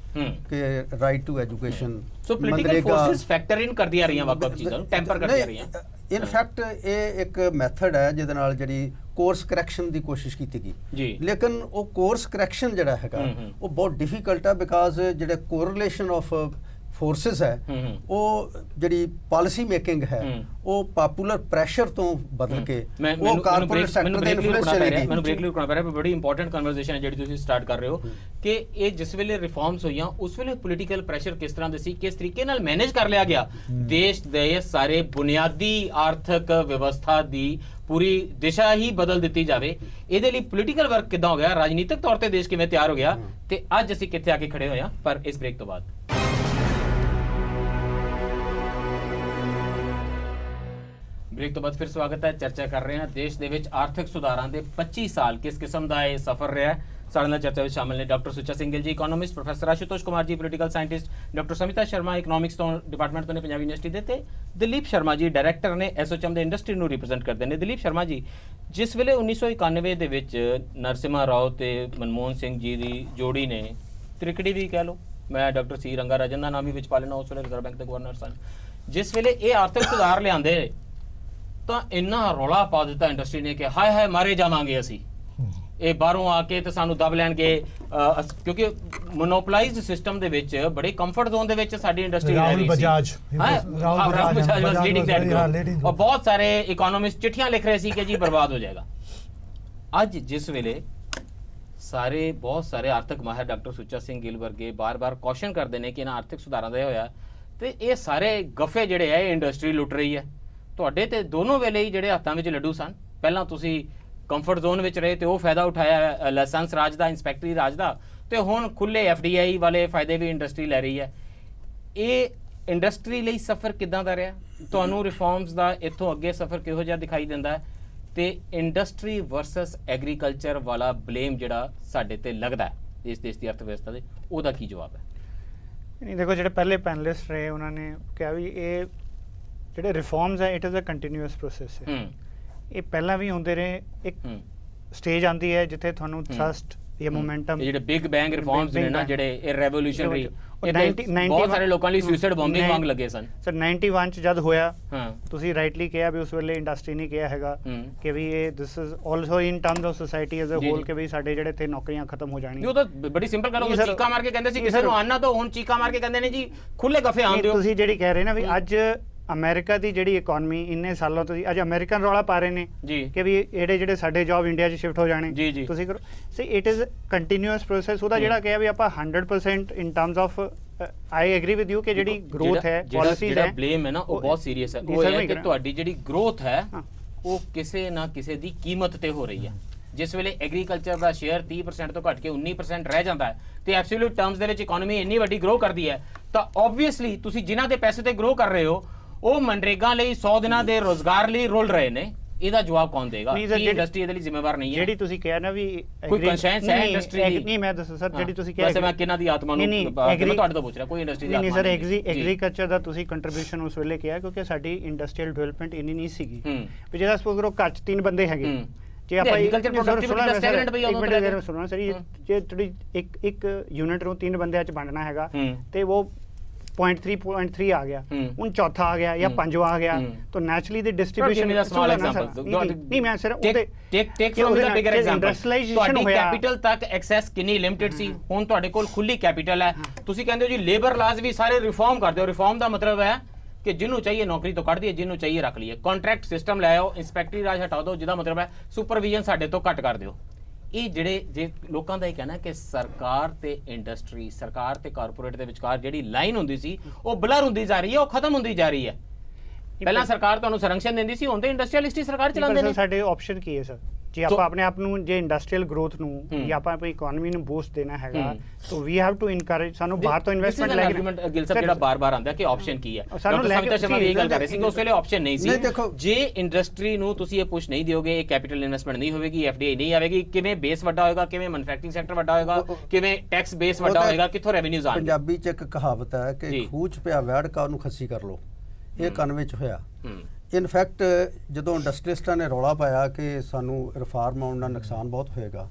ਕਿ right to education, so political forces factor in ਕਰਦੀਆਂ ਰਹੀਆਂ, ਵੱਖ-ਵੱਖ ਚੀਜ਼ਾਂ ਨੂੰ ਟੈਂਪਰ ਕਰਦੀਆਂ ਰਹੀਆਂ। ਇਨ ਫੈਕਟ ਇਹ ਇੱਕ ਮੈਥਡ ਹੈ ਜਿਹਦੇ ਨਾਲ ਜਿਹੜੀ ਕੋਰਸ ਕਰੈਕਸ਼ਨ ਦੀ ਕੋਸ਼ਿਸ਼ ਕੀਤੀ ਗਈ, ਲੇਕਿਨ ਉਹ ਕੋਰਸ ਕਰੈਕਸ਼ਨ ਜਿਹੜਾ ਹੈਗਾ ਉਹ ਬਹੁਤ ਡਿਫਿਕਲਟ ਹੈ, ਬਿਕਾਜ਼ ਜਿਹੜੇ ਕੋਰਿਲੇਸ਼ਨ ਆਫ ਫੋਰਸਸ ਹੈ, ਉਹ ਜਿਹੜੀ ਪਾਲਿਸੀ ਮੇਕਿੰਗ ਹੈ ਉਹ ਪਪੂਲਰ ਪ੍ਰੈਸ਼ਰ ਤੋਂ ਬਦਲ ਕੇ ਉਹ ਕਾਰਪੋਰੇਟ ਸੈਕਟਰ ਦੇ ਇਨਫਲੂਐਂਸ ਚਲੇ ਗਈ। ਮੈਨੂੰ ਬ੍ਰੇਕ ਲਈ ਰੁਕਣਾ ਪੈ ਰਿਹਾ, ਬੜੀ ਇੰਪੋਰਟੈਂਟ ਕਨਵਰਸੇਸ਼ਨ ਹੈ ਜਿਹੜੀ ਤੁਸੀਂ ਸਟਾਰਟ ਕਰ ਰਹੇ ਹੋ ਕਿ ਇਹ ਜਿਸ ਵੇਲੇ ਰਿਫਾਰਮਸ ਹੋਈਆਂ ਉਸ ਵੇਲੇ ਪੋਲੀਟੀਕਲ ਪ੍ਰੈਸ਼ਰ ਕਿਸ ਤਰ੍ਹਾਂ ਦੇ ਸੀ, ਕਿਸ ਤਰੀਕੇ ਨਾਲ ਮੈਨੇਜ ਕਰ ਲਿਆ ਗਿਆ ਦੇਸ਼ ਦੇ ਸਾਰੇ ਬੁਨਿਆਦੀ ਆਰਥਿਕ ਵਿਵਸਥਾ ਦੀ ਪੂਰੀ ਦਿਸ਼ਾ ਹੀ ਬਦਲ ਦਿੱਤੀ ਜਾਵੇ, ਇਹਦੇ ਲਈ ਪੋਲੀਟੀਕਲ ਵਰਕ ਕਿੱਦਾਂ ਹੋ ਗਿਆ, ਰਾਜਨੀਤਿਕ ਤੌਰ ਤੇ ਦੇਸ਼ ਕਿਵੇਂ ਤਿਆਰ ਹੋ ਗਿਆ, ਤੇ ਅੱਜ ਅਸੀਂ ਕਿੱਥੇ ਆ ਕੇ ਖੜੇ ਹੋਏ ਹਾਂ। ਪਰ ਇਸ ਬ੍ਰੇਕ ਤੋਂ ਬਾਅਦ ਬ੍ਰੇਕ ਤੋਂ ਬਾਅਦ ਫਿਰ ਸਵਾਗਤ ਹੈ। ਚਰਚਾ ਕਰ ਰਹੇ ਹਾਂ ਦੇਸ਼ ਦੇ ਵਿੱਚ ਆਰਥਿਕ ਸੁਧਾਰਾਂ ਦੇ 25 ਸਾਲ ਕਿਸ ਕਿਸਮ ਦਾ ਇਹ ਸਫ਼ਰ ਰਿਹਾ ਹੈ। ਸਾਡੇ ਨਾਲ ਚਰਚਾ ਵਿੱਚ ਸ਼ਾਮਿਲ ਨੇ doctor Sucha Singh Gill ji, economist, professor Ashutosh Kumar ji, political scientist, doctor Smita Sharma, economics ਤੋਂ ਡਿਪਾਰਟਮੈਂਟ ਤੋਂ ਨੇ ਪੰਜਾਬ ਯੂਨੀਵਰਸਿਟੀ ਦੇ, ਤੇ ਦਿਲੀਪ ਸ਼ਰਮਾ ਜੀ ਡਾਇਰੈਕਟਰ ਨੇ ਐਸੋਚੈਮ ਦੇ ਇੰਡਸਟਰੀ ਨੂੰ ਰਿਪਰੈਜ਼ੈਂਟ ਕਰਦੇ ਨੇ। ਦਿਲੀਪ ਸ਼ਰਮਾ ਜੀ, ਜਿਸ ਵੇਲੇ 1991 ਦੇ ਵਿੱਚ ਨਰਸਿਮਹਾ ਰਾਓ ਤੇ ਮਨਮੋਹਨ ਸਿੰਘ ਜੀ ਦੀ ਜੋੜੀ ਨੇ, ਤ੍ਰਿਕੜੀ ਵੀ ਕਹਿ ਲਓ, ਮੈਂ ਡਾਕਟਰ ਸੀ ਰੰਗਾ ਰਾਜਨ ਦਾ ਨਾਮ ਵੀ ਵਿੱਚ ਪਾ ਲੈਣਾ, ਉਸ ਵੇਲੇ ਰਿਜ਼ਰਵ ਬੈਂਕ ਦੇ ਗਵਰਨਰ ਸਨ, ਜਿਸ ਵੇਲੇ ਇਹ ਆਰਥਿਕ ਸੁਧਾਰ ਲਿਆਂਦੇ ਤਾਂ ਇੰਨਾ ਰੌਲਾ ਪਾ ਦਿੱਤਾ ਇੰਡਸਟਰੀ ਨੇ ਕਿ ਹਾਏ ਹਾਏ ਮਾਰੇ ਜਾਵਾਂਗੇ ਅਸੀਂ, ਇਹ ਬਾਹਰੋਂ ਆ ਕੇ ਤੇ ਸਾਨੂੰ ਦਬ ਲੈਣਗੇ, ਕਿਉਂਕਿ ਮੋਨੋਪੋਲਾਈਜ਼ਡ ਸਿਸਟਮ ਦੇ ਵਿੱਚ ਬੜੇ ਕੰਫਰਟ ਜ਼ੋਨ ਦੇ ਵਿੱਚ ਸਾਡੀ ਇੰਡਸਟਰੀ ਰਹਿ ਰਹੀ ਸੀ। ਰਾਹੁਲ ਬਜਾਜ ਵਾਸ ਲੀਡਿੰਗ ਦੈਟ ਗਰੁੱਪ, ਔਰ ਬਹੁਤ ਸਾਰੇ ਇਕਨੋਮਿਸਟ ਚਿੱਠੀਆਂ ਲਿਖ ਰਹੇ ਸੀ ਕਿ ਜੀ ਬਰਬਾਦ ਹੋ ਜਾਏਗਾ। ਅੱਜ ਜਿਸ ਵੇਲੇ ਬਹੁਤ ਸਾਰੇ ਆਰਥਿਕ ਮਾਹਿਰ ਡਾਕਟਰ ਸੁੱਚਾ ਸਿੰਘ ਗਿੱਲ ਵਰਗੇ ਬਾਰ-ਬਾਰ ਕੌਸ਼ਨ ਕਰਦੇ ਨੇ ਕਿ ਇਹਨਾਂ ਆਰਥਿਕ ਸੁਧਾਰਾਂ ਦਾ ਹੋਇਆ, ਤੇ ਇਹ ਸਾਰੇ ਗੱਫੇ ਜਿਹੜੇ ਆ ਇਹ ਇੰਡਸਟਰੀ ਲੁੱਟ ਰਹੀ ਹੈ। ਤੁਹਾਡੇ ਤੇ ਦੋਨੋਂ ਵੇਲੇ ਹੀ ਜਿਹੜੇ ਹੱਥਾਂ ਵਿੱਚ ਲੱਡੂ ਸਨ, ਪਹਿਲਾਂ ਤੁਸੀਂ ਕੰਫਰਟ ਜ਼ੋਨ ਵਿੱਚ ਰਹੇ ਤੇ ਉਹ ਫਾਇਦਾ ਉਠਾਇਆ ਲਾਇਸੈਂਸ ਰਾਜ ਦਾ, ਇੰਸਪੈਕਟਰੀ ਰਾਜ ਦਾ, ਤੇ ਹੁਣ ਖੁੱਲੇ FDI ਵਾਲੇ ਫਾਇਦੇ ਵੀ ਇੰਡਸਟਰੀ ਲੈ ਰਹੀ ਹੈ। ਇਹ ਇੰਡਸਟਰੀ ਲਈ ਸਫ਼ਰ ਕਿੱਦਾਂ ਦਾ ਰਿਹਾ ਤੁਹਾਨੂੰ? ਰਿਫਾਰਮਸ ਦਾ ਇੱਥੋਂ ਅੱਗੇ ਸਫ਼ਰ ਕਿਹੋ ਜਿਹਾ ਦਿਖਾਈ ਦਿੰਦਾ ਹੈ, ਤੇ ਇੰਡਸਟਰੀ ਵਰਸਸ ਐਗਰੀਕਲਚਰ ਵਾਲਾ ਬਲੇਮ ਜਿਹੜਾ ਸਾਡੇ ਤੇ ਲੱਗਦਾ ਹੈ ਇਸ ਦੇਸ਼ ਦੀ ਅਰਥ ਵਿਵਸਥਾ ਦੇ, ਉਹਦਾ ਕੀ ਜਵਾਬ ਹੈ? ਨਹੀਂ ਦੇਖੋ ਜਿਹੜੇ ਪਹਿਲੇ ਪੈਨਲਿਸਟ ਰਹੇ ਉਹਨਾਂ ਨੇ ਕਿਹਾ ਵੀ ਇਹ ਜਿਹੜੇ ਰਿਫਾਰਮਸ ਹੈ it is a continuous process ਹੈ। ਇਹ ਪਹਿਲਾਂ ਵੀ ਹੁੰਦੇ ਰਹੇ, ਇੱਕ ਸਟੇਜ ਆਉਂਦੀ ਹੈ ਜਿੱਥੇ ਤੁਹਾਨੂੰ ਥਰਸਟ ਜਾਂ ਮੋਮੈਂਟਮ, ਜਿਹੜੇ ਬਿਗ ਬੈਂਗ ਰਿਫਾਰਮਸ ਨੇ ਨਾ, ਜਿਹੜੇ ਇਹ ਰੈਵੋਲੂਸ਼ਨਰੀ, ਬਹੁਤ ਸਾਰੇ ਲੋਕਾਂ ਲਈ ਸੁਸਾਈਡ ਬੰਬਿੰਗ ਵਾਂਗ ਲੱਗੇ ਸਨ। ਸਰ 91 ਚ ਜਦ ਹੋਇਆ, ਤੁਸੀਂ ਰਾਈਟਲੀ ਕਿਹਾ ਵੀ ਉਸ ਵੇਲੇ ਇੰਡਸਟਰੀ ਨੇ ਕਿਹਾ ਹੈਗਾ ਕਿ ਵੀ ਇਹ this is also in terms of society as a whole, ਕਿ ਵੀ ਸਾਡੇ ਜਿਹੜੇ ਇੱਥੇ ਨੌਕਰੀਆਂ ਖਤਮ ਹੋ ਜਾਣਗੀਆਂ। ਉਹ ਤਾਂ ਬੜੀ ਸਿੰਪਲ ਗੱਲ ਹੋ, ਚੀਕਾ ਮਾਰ ਕੇ ਕਹਿੰਦੇ ਸੀ ਕਿਸੇ ਨੂੰ ਆਨਾ ਤੋਂ, ਹੁਣ ਚੀਕਾ ਮਾਰ ਕੇ ਕਹਿੰਦੇ ਨੇ ਜੀ ਖੁੱਲੇ ਗੱਫੇ ਆਣ ਦਿਓ। ਤੁਸੀਂ ਜਿਹੜੀ ਕਹਿ ਰਹੇ ਨਾ ਵੀ ਅੱਜ ਅਮਰੀਕਾ ਦੀ ਜਿਹੜੀ ਇਕਨੋਮੀ ਇੰਨੇ ਸਾਲਾਂ ਤੋਂ ਅੱਜ ਅਮਰੀਕਨ ਰੌਲਾ ਪਾ ਰਹੇ ਨੇ ਕਿ ਵੀ ਜਿਹੜੇ ਸਾਡੇ ਜੌਬ ਇੰਡੀਆ 'ਚ ਸ਼ਿਫਟ ਹੋ ਜਾਣੇ, ਤੁਸੀਂ ਕਰੋ। So it is continuous process. ਉਹਦਾ ਜਿਹੜਾ ਕਿਹਾ ਵੀ ਆਪਾਂ 100% ਇਨ terms of I agree with you ਕਿ ਜਿਹੜੀ ਗਰੋਥ ਹੈ, ਪਾਲਿਸੀਜ਼ ਹੈ, ਬਲੇਮ ਹੈ ਨਾ ਉਹ ਬਹੁਤ ਸੀਰੀਅਸ ਹੈ। ਉਹ ਹੈ ਕਿ ਤੁਹਾਡੀ ਜਿਹੜੀ ਗਰੋਥ ਹੈ ਉਹ ਕਿਸੇ ਨਾ ਕਿਸੇ ਦੀ ਕੀਮਤ ਤੇ ਹੋ ਰਹੀ ਹੈ। ਜਿਸ ਵੇਲੇ ਐਗਰੀਕਲਚਰ ਦਾ ਸ਼ੇਅਰ 30% ਤੋਂ ਘਟ ਕੇ 19% ਰਹਿ ਜਾਂਦਾ ਹੈ ਤੇ ਐਬਸੋਲੂਟ ਟਰਮਸ ਦੇ ਵਿੱਚ ਇਕਨੋਮੀ ਇੰਨੀ ਵੱਡੀ ਗਰੋ ਕਰਦੀ ਹੈ, ਤਾਂ ਆਬਵੀਅਸਲੀ ਤੁਸੀਂ ਜਿਨ੍ਹਾਂ ਦੇ ਪੈਸੇ ਤੇ ਗਰੋ ਕਰ ਰਹੇ ਹੋ ਉਹ ਮਨਰੇਗਾ ਲਈ 100 ਦਿਨਾਂ ਦੇ ਰੋਜ਼ਗਾਰ ਲਈ ਰੁਲ ਰਹੇ ਨੇ। ਇਹਦਾ ਜਵਾਬ ਕੌਣ ਦੇਗਾ? ਕੀ ਇੰਡਸਟਰੀ ਇਹਦੇ ਲਈ ਜ਼ਿੰਮੇਵਾਰ ਨਹੀਂ ਹੈ? ਜਿਹੜੀ ਤੁਸੀਂ ਕਿਹਾ ਨਾ ਵੀ ਕੋਈ ਕੰਸ਼ੈਂਸ ਹੈ ਇੰਡਸਟਰੀ ਦੀ? ਨਹੀਂ, ਮੈਂ ਦੱਸੋ ਸਰ, ਜਿਹੜੀ ਤੁਸੀਂ ਕਿਹਾ ਵੈਸੇ ਮੈਂ ਕਿਹਨਾਂ ਦੀ ਆਤਮਾ ਨੂੰ ਤੁਹਾਡੇ ਤੋਂ ਪੁੱਛ ਰਿਹਾ, ਕੋਈ ਇੰਡਸਟਰੀ ਦੀ ਆਤਮਾ ਨਹੀਂ ਸਰ। ਐਗਰੀਕਲਚਰ ਦਾ ਤੁਸੀਂ ਕੰਟਰੀਬਿਊਸ਼ਨ ਉਸ ਵੇਲੇ ਕਿਹਾ ਕਿਉਂਕਿ ਸਾਡੀ ਇੰਡਸਟਰੀਅਲ ਡਿਵੈਲਪਮੈਂਟ ਇੰਨੀ ਨਹੀਂ ਸੀਗੀ ਵੀ ਜਿਹਦਾ ਸਪੋਜ਼ ਕਰੋ ਘਰ 'ਚ 3 ਬੰਦੇ ਹੈਗੇ, ਜੇ ਆਪਾਂ ਐਗਰੀਕਲਚਰ ਪ੍ਰੋਡਕਟਿਵਿਟੀ ਦਾ ਸਟੈਗਨੈਂਟ ਪਈ ਉਹਨਾਂ ਸੁਣਨਾ ਸਰ, ਜੇ ਤੁਹਾਡੀ ਇੱਕ ਯੂਨਿਟ ਨੂੰ 3 ਬੰਦਿਆਂ 'ਚ ਵੰਡਣਾ ਹੈਗਾ ਤੇ ਉਹ 0.3 ਆ ਗਿਆ, ਹੁਣ ਚੌਥਾ ਆ ਗਿਆ ਜਾਂ ਪੰਜਵਾਂ ਆ ਗਿਆ, ਤਾਂ ਨੈਚੁਰਲੀ ਦੀ ਡਿਸਟ੍ਰੀਬਿਊਸ਼ਨ ਨਹੀਂ। ਮੈਂ ਸਿਰਫ ਉਹਦੇ ਟੇਕ ਫਰਮ ਦਾ ਬਿਗਰ ਐਗਜ਼ਾਮਪਲ, ਤੁਹਾਡੀ ਕੈਪੀਟਲ ਤੱਕ ਐਕਸੈਸ ਕਿੰਨੀ ਲਿਮਿਟਡ ਸੀ, ਹੁਣ ਤੁਹਾਡੇ ਕੋਲ ਖੁੱਲੀ ਕੈਪੀਟਲ ਹੈ। ਤੁਸੀਂ ਕਹਿੰਦੇ ਹੋ ਜੀ ਲੇਬਰ ਲਾਜ਼ ਵੀ ਸਾਰੇ ਰਿਫਾਰਮ ਕਰ ਦਿਓ। ਰਿਫਾਰਮ ਦਾ ਮਤਲਬ ਹੈ ਕਿ ਜਿਹਨੂੰ ਚਾਹੀਏ ਨੌਕਰੀ ਤੋਂ ਕੱਢ ਦਈਏ, ਜਿਹਨੂੰ ਚਾਹੀਏ ਰੱਖ ਲਈਏ। ਕੰਟਰੈਕਟ ਸਿਸਟਮ ਲੈ ਆਓ, ਇੰਸਪੈਕਟਰੀ ਰਾਜ ਹਟਾ ਦਿਓ, ਜਿਹਦਾ ਮਤਲਬ ਹੈ ਸੁਪਰਵੀਜ਼ਨ ਸਾਡੇ ਤੋਂ ਘੱਟ ਕਰ ਦਿਓ। ਇਹ ਜਿਹੜੇ ਜੇ ਲੋਕਾਂ ਦਾ ਇਹ ਕਹਿਣਾ ਕਿ ਸਰਕਾਰ ਤੇ ਇੰਡਸਟਰੀ, ਸਰਕਾਰ ਤੇ ਕਾਰਪੋਰੇਟ ਦੇ ਵਿਚਕਾਰ ਜਿਹੜੀ ਲਾਈਨ ਹੁੰਦੀ ਸੀ ਉਹ ਬਲਰ ਹੁੰਦੀ ਜਾ ਰਹੀ ਹੈ, ਉਹ ਖਤਮ ਹੁੰਦੀ ਜਾ ਰਹੀ ਹੈ। ਪਹਿਲਾਂ ਸਰਕਾਰ ਤੁਹਾਨੂੰ ਸੰਰਕਸ਼ਣ ਦਿੰਦੀ ਸੀ, ਹੁਣ ਤੇ ਇੰਡਸਟਰੀਅਲਿਸਟ ਹੀ ਸਰਕਾਰ ਚਲਾਉਂਦੇ ਨੇ। ਸਾਡੇ ਆਪਸ਼ਨ ਕੀ ਹੈ ਸਰ? ਜੇ ਆਪਾਂ ਆਪਣੇ ਆਪ ਨੂੰ ਜੇ ਇੰਡਸਟਰੀਅਲ ਗਰੋਥ ਨੂੰ ਜਾਂ ਆਪਾਂ ਆਪਣੀ ਇਕਨੋਮੀ ਨੂੰ ਬੂਸਟ ਦੇਣਾ ਹੈਗਾ ਤਾਂ ਵੀ ਹੈਵ ਟੂ ਇਨਕਰੇਜ, ਸਾਨੂੰ ਬਾਹਰ ਤੋਂ ਇਨਵੈਸਟਮੈਂਟ ਲੈ ਕੇ। ਗਿਲ ਸਾਹਿਬ ਜਿਹੜਾ ਬਾਰ-ਬਾਰ ਆਉਂਦਾ ਕਿ ਆਪਸ਼ਨ ਕੀ ਹੈ, ਡਾਕਟਰ ਸਮਿਤਾ ਸ਼ਰਮਾ ਵੀ ਇਹ ਗੱਲ ਕਰ ਰਹੇ ਸੀ ਕਿ ਉਸ ਵੇਲੇ ਆਪਸ਼ਨ ਨਹੀਂ ਸੀ। ਜੇ ਇੰਡਸਟਰੀ ਨੂੰ ਤੁਸੀਂ ਇਹ ਪੁਸ਼ ਨਹੀਂ ਦਿਓਗੇ, ਇਹ ਕੈਪੀਟਲ ਇਨਵੈਸਟਮੈਂਟ ਨਹੀਂ ਹੋਵੇਗੀ, ਐਫਡੀਆਈ ਨਹੀਂ ਆਵੇਗੀ, ਕਿਵੇਂ ਬੇਸ ਵੱਡਾ ਹੋਏਗਾ, ਕਿਵੇਂ ਮੈਨੂਫੈਕਚਰਿੰਗ ਸੈਕਟਰ ਵੱਡਾ ਹੋਏਗਾ, ਕਿਵੇਂ ਟੈਕਸ ਬੇਸ ਵੱਡਾ ਹੋਏਗਾ, ਕਿੱਥੋਂ ਰੈਵਨਿਊਜ਼ ਆਣਗੇ? ਪੰਜਾਬੀ 'ਚ ਇੱਕ ਕਹਾਵਤ ਹੈ ਕਿ ਖੂਹ 'ਚ ਪਿਆ ਵੈੜ ਕਾ ਉਹਨੂੰ ਖੱਸੀ ਕਰ ਲੋ। ਇਹ ਕਨਵੇ 'ਚ ਹੋਇਆ। ਇਨਫੈਕਟ ਜਦੋਂ ਇੰਡਸਟਰੀਲਿਸਟਾਂ ਨੇ ਰੌਲਾ ਪਾਇਆ ਕਿ ਸਾਨੂੰ ਰਿਫਾਰਮ ਆਉਣ ਨਾਲ ਨੁਕਸਾਨ ਬਹੁਤ ਹੋਏਗਾ,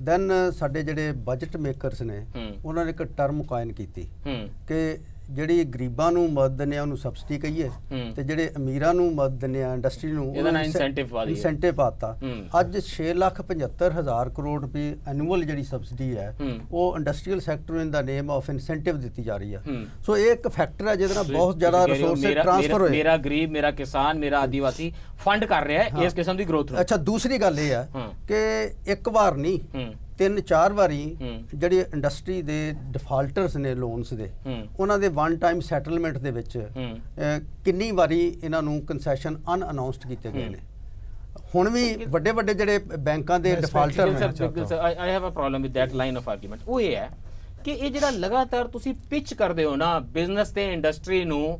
ਦੈਨ ਸਾਡੇ ਜਿਹੜੇ ਬਜਟ ਮੇਕਰਸ ਨੇ ਉਹਨਾਂ ਨੇ ਇੱਕ ਟਰਮ ਕਾਇਨ ਕੀਤੀ ਕਿ ਜਿਹੜੀ ਗਰੀਬਾਂ ਨੂੰ ਮਦਦ ਦਿੰਦੇ ਆ ਉਹਨੂੰ ਸਬਸਿਡੀ ਕਹੀਏ ਤੇ ਜਿਹੜੇ ਅਮੀਰਾਂ ਨੂੰ ਮਦਦ ਦਿੰਦੇ ਆ ਇੰਡਸਟਰੀ ਨੂੰ ਇਨਸੈਂਟਿਵ ਪਾਤਾ। ਅੱਜ 6,75,000 ਕਰੋੜ ਰੁਪਏ ਐਨੂਅਲ ਜਿਹੜੀ ਸਬਸਿਡੀ ਹੈ ਉਹ industrial sector in the name of incentive ਦਿੱਤੀ ਜਾ ਰਹੀ ਹੈ। ਸੋ ਇਹ ਇੱਕ ਫੈਕਟਰ ਹੈ ਜਿਹਦੇ ਨਾਲ ਬਹੁਤ ਜ਼ਿਆਦਾ ਰਿਸੋਰਸ ਟ੍ਰਾਂਸਫਰ ਹੋਏ। ਮੇਰਾ ਗਰੀਬ, ਮੇਰਾ ਕਿਸਾਨ, ਮੇਰਾ ਆਦੀਵਾਸੀ ਫੰਡ ਕਰ ਰਿਹਾ ਹੈ ਇਸ ਕਿਸਮ ਦੀ ਗਰੋਥ ਨੂੰ। ਅੱਛਾ, ਦੂਸਰੀ ਗੱਲ ਇਹ ਹੈ ਕਿ ਇੱਕ ਵਾਰ ਨਹੀਂ 3-4 ਵਾਰੀ ਜਿਹੜੇ ਇੰਡਸਟਰੀ ਦੇ ਡਿਫਾਲਟਰਸ ਨੇ ਲੋਨਸ ਦੇ, ਉਹਨਾਂ ਦੇ ਵਨ ਟਾਈਮ ਸੈਟਲਮੈਂਟ ਦੇ ਵਿੱਚ ਕਿੰਨੀ ਵਾਰੀ ਇਹਨਾਂ ਨੂੰ ਕੰਸੈਸ਼ਨ ਅਨਅਨਾਉਂਸਡ ਕੀਤੇ ਗਏ ਨੇ। ਹੁਣ ਵੀ ਵੱਡੇ ਵੱਡੇ ਜਿਹੜੇ ਬੈਂਕਾਂ ਦੇ ਡਿਫਾਲਟਰ ਨੇ। I have a problem with that line of argument. ਉਹ ਇਹ ਹੈ ਕਿ ਇਹ ਜਿਹੜਾ ਲਗਾਤਾਰ ਤੁਸੀਂ ਪਿਚ ਕਰਦੇ ਹੋ ਨਾ ਬਿਜ਼ਨਸ ਤੇ ਇੰਡਸਟਰੀ ਨੂੰ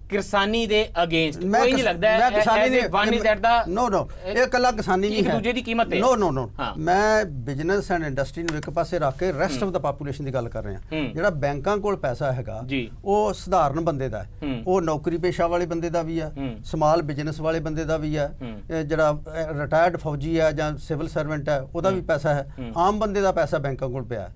ਕਿਸਾਨੀ ਦੇ ਅਗੇਂਸਟ, ਕੋਈ ਨਹੀਂ ਲੱਗਦਾ ਹੈ ਵਨ ਇਜ਼ ਐਟ ਦਾ ਨੋ ਇਹ ਇਕੱਲਾ ਕਿਸਾਨੀ ਨਹੀਂ ਹੈ, ਦੂਜੇ ਦੀ ਕੀਮਤ ਤੇ। ਨੋ ਮੈਂ ਬਿਜ਼ਨਸ ਐਂਡ ਇੰਡਸਟਰੀ ਨੂੰ ਇੱਕ ਪਾਸੇ ਰੱਖ ਕੇ ਰੈਸਟ ਆਫ ਦਾ ਪਾਪੂਲੇਸ਼ਨ ਦੀ ਗੱਲ ਕਰ ਰਿਹਾ। ਜਿਹੜਾ ਬੈਂਕਾਂ ਕੋਲ ਪੈਸਾ ਹੈਗਾ ਉਹ ਸਧਾਰਨ ਬੰਦੇ ਦਾ ਹੈ, ਉਹ ਨੌਕਰੀ ਪੇਸ਼ਾ ਵਾਲੇ ਬੰਦੇ ਦਾ ਵੀ ਹੈ, ਸਮਾਲ ਬਿਜ਼ਨਸ ਵਾਲੇ ਬੰਦੇ ਦਾ ਵੀ ਹੈ, ਜਿਹੜਾ ਰਿਟਾਇਰਡ ਫੌਜੀ ਹੈ ਜਾਂ ਸਿਵਲ ਸਰਵੈਂਟ ਹੈ ਉਹਦਾ ਵੀ ਪੈਸਾ ਹੈ, ਆਮ ਬੰਦੇ ਦਾ ਪੈਸਾ ਬੈਂਕਾਂ ਕੋਲ ਪਿਆ।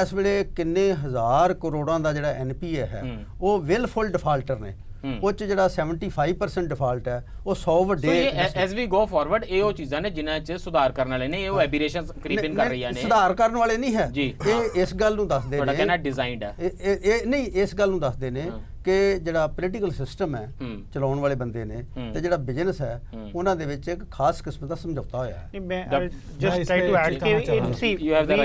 ਇਸ ਵੇਲੇ ਕਿੰਨੇ ਹਜ਼ਾਰ ਕਰੋੜਾਂ ਦਾ ਜਿਹੜਾ ਐਨਪੀਏ ਹੈ ਉਹ ਵਿਲਫੁਲ ਡਿਫਾਲਟਰ ਨੇ। ਉਹ ਚ ਜਿਹੜਾ 75% ਡਿਫਾਲਟ ਹੈ ਉਹ 100 ਵੱਡੇ। ਐਸ ਵੀ ਗੋ ਫਾਰਵਰਡ ਇਹ ਉਹ ਚੀਜ਼ਾਂ ਨੇ ਜਿਨ੍ਹਾਂ 'ਚ ਸੁਧਾਰ ਕਰਨ ਵਾਲੇ ਨੇ, ਇਹ ਉਹ ਐਬੀਰੇਸ਼ਨਸ ਕ੍ਰੀਪਿੰਗ ਕਰ ਰਹੀਆਂ ਨੇ। ਸੁਧਾਰ ਕਰਨ ਵਾਲੇ ਨਹੀਂ ਹੈ ਇਹ, ਇਸ ਗੱਲ ਨੂੰ ਦੱਸਦੇ ਨੇ, ਤੁਹਾਡਾ ਕਹਿਣਾ ਡਿਜ਼ਾਈਨਡ ਹੈ ਇਹ ਨਹੀਂ, ਇਸ ਗੱਲ ਨੂੰ ਦੱਸਦੇ ਨੇ ਕਿ ਜਿਹੜਾ ਪੋਲੀਟੀਕਲ ਸਿਸਟਮ ਹੈ ਚਲਾਉਣ ਵਾਲੇ ਬੰਦੇ ਨੇ ਤੇ ਜਿਹੜਾ ਬਿਜ਼ਨਸ ਹੈ ਉਹਨਾਂ ਦੇ ਵਿੱਚ ਇੱਕ ਖਾਸ ਕਿਸਮ ਦਾ ਸਮਝੌਤਾ ਹੋਇਆ ਹੈ। ਮੈਂ ਜਸਟ ਟ੍ਰਾਈ ਟੂ ਐਡ ਕਿ ਸੀ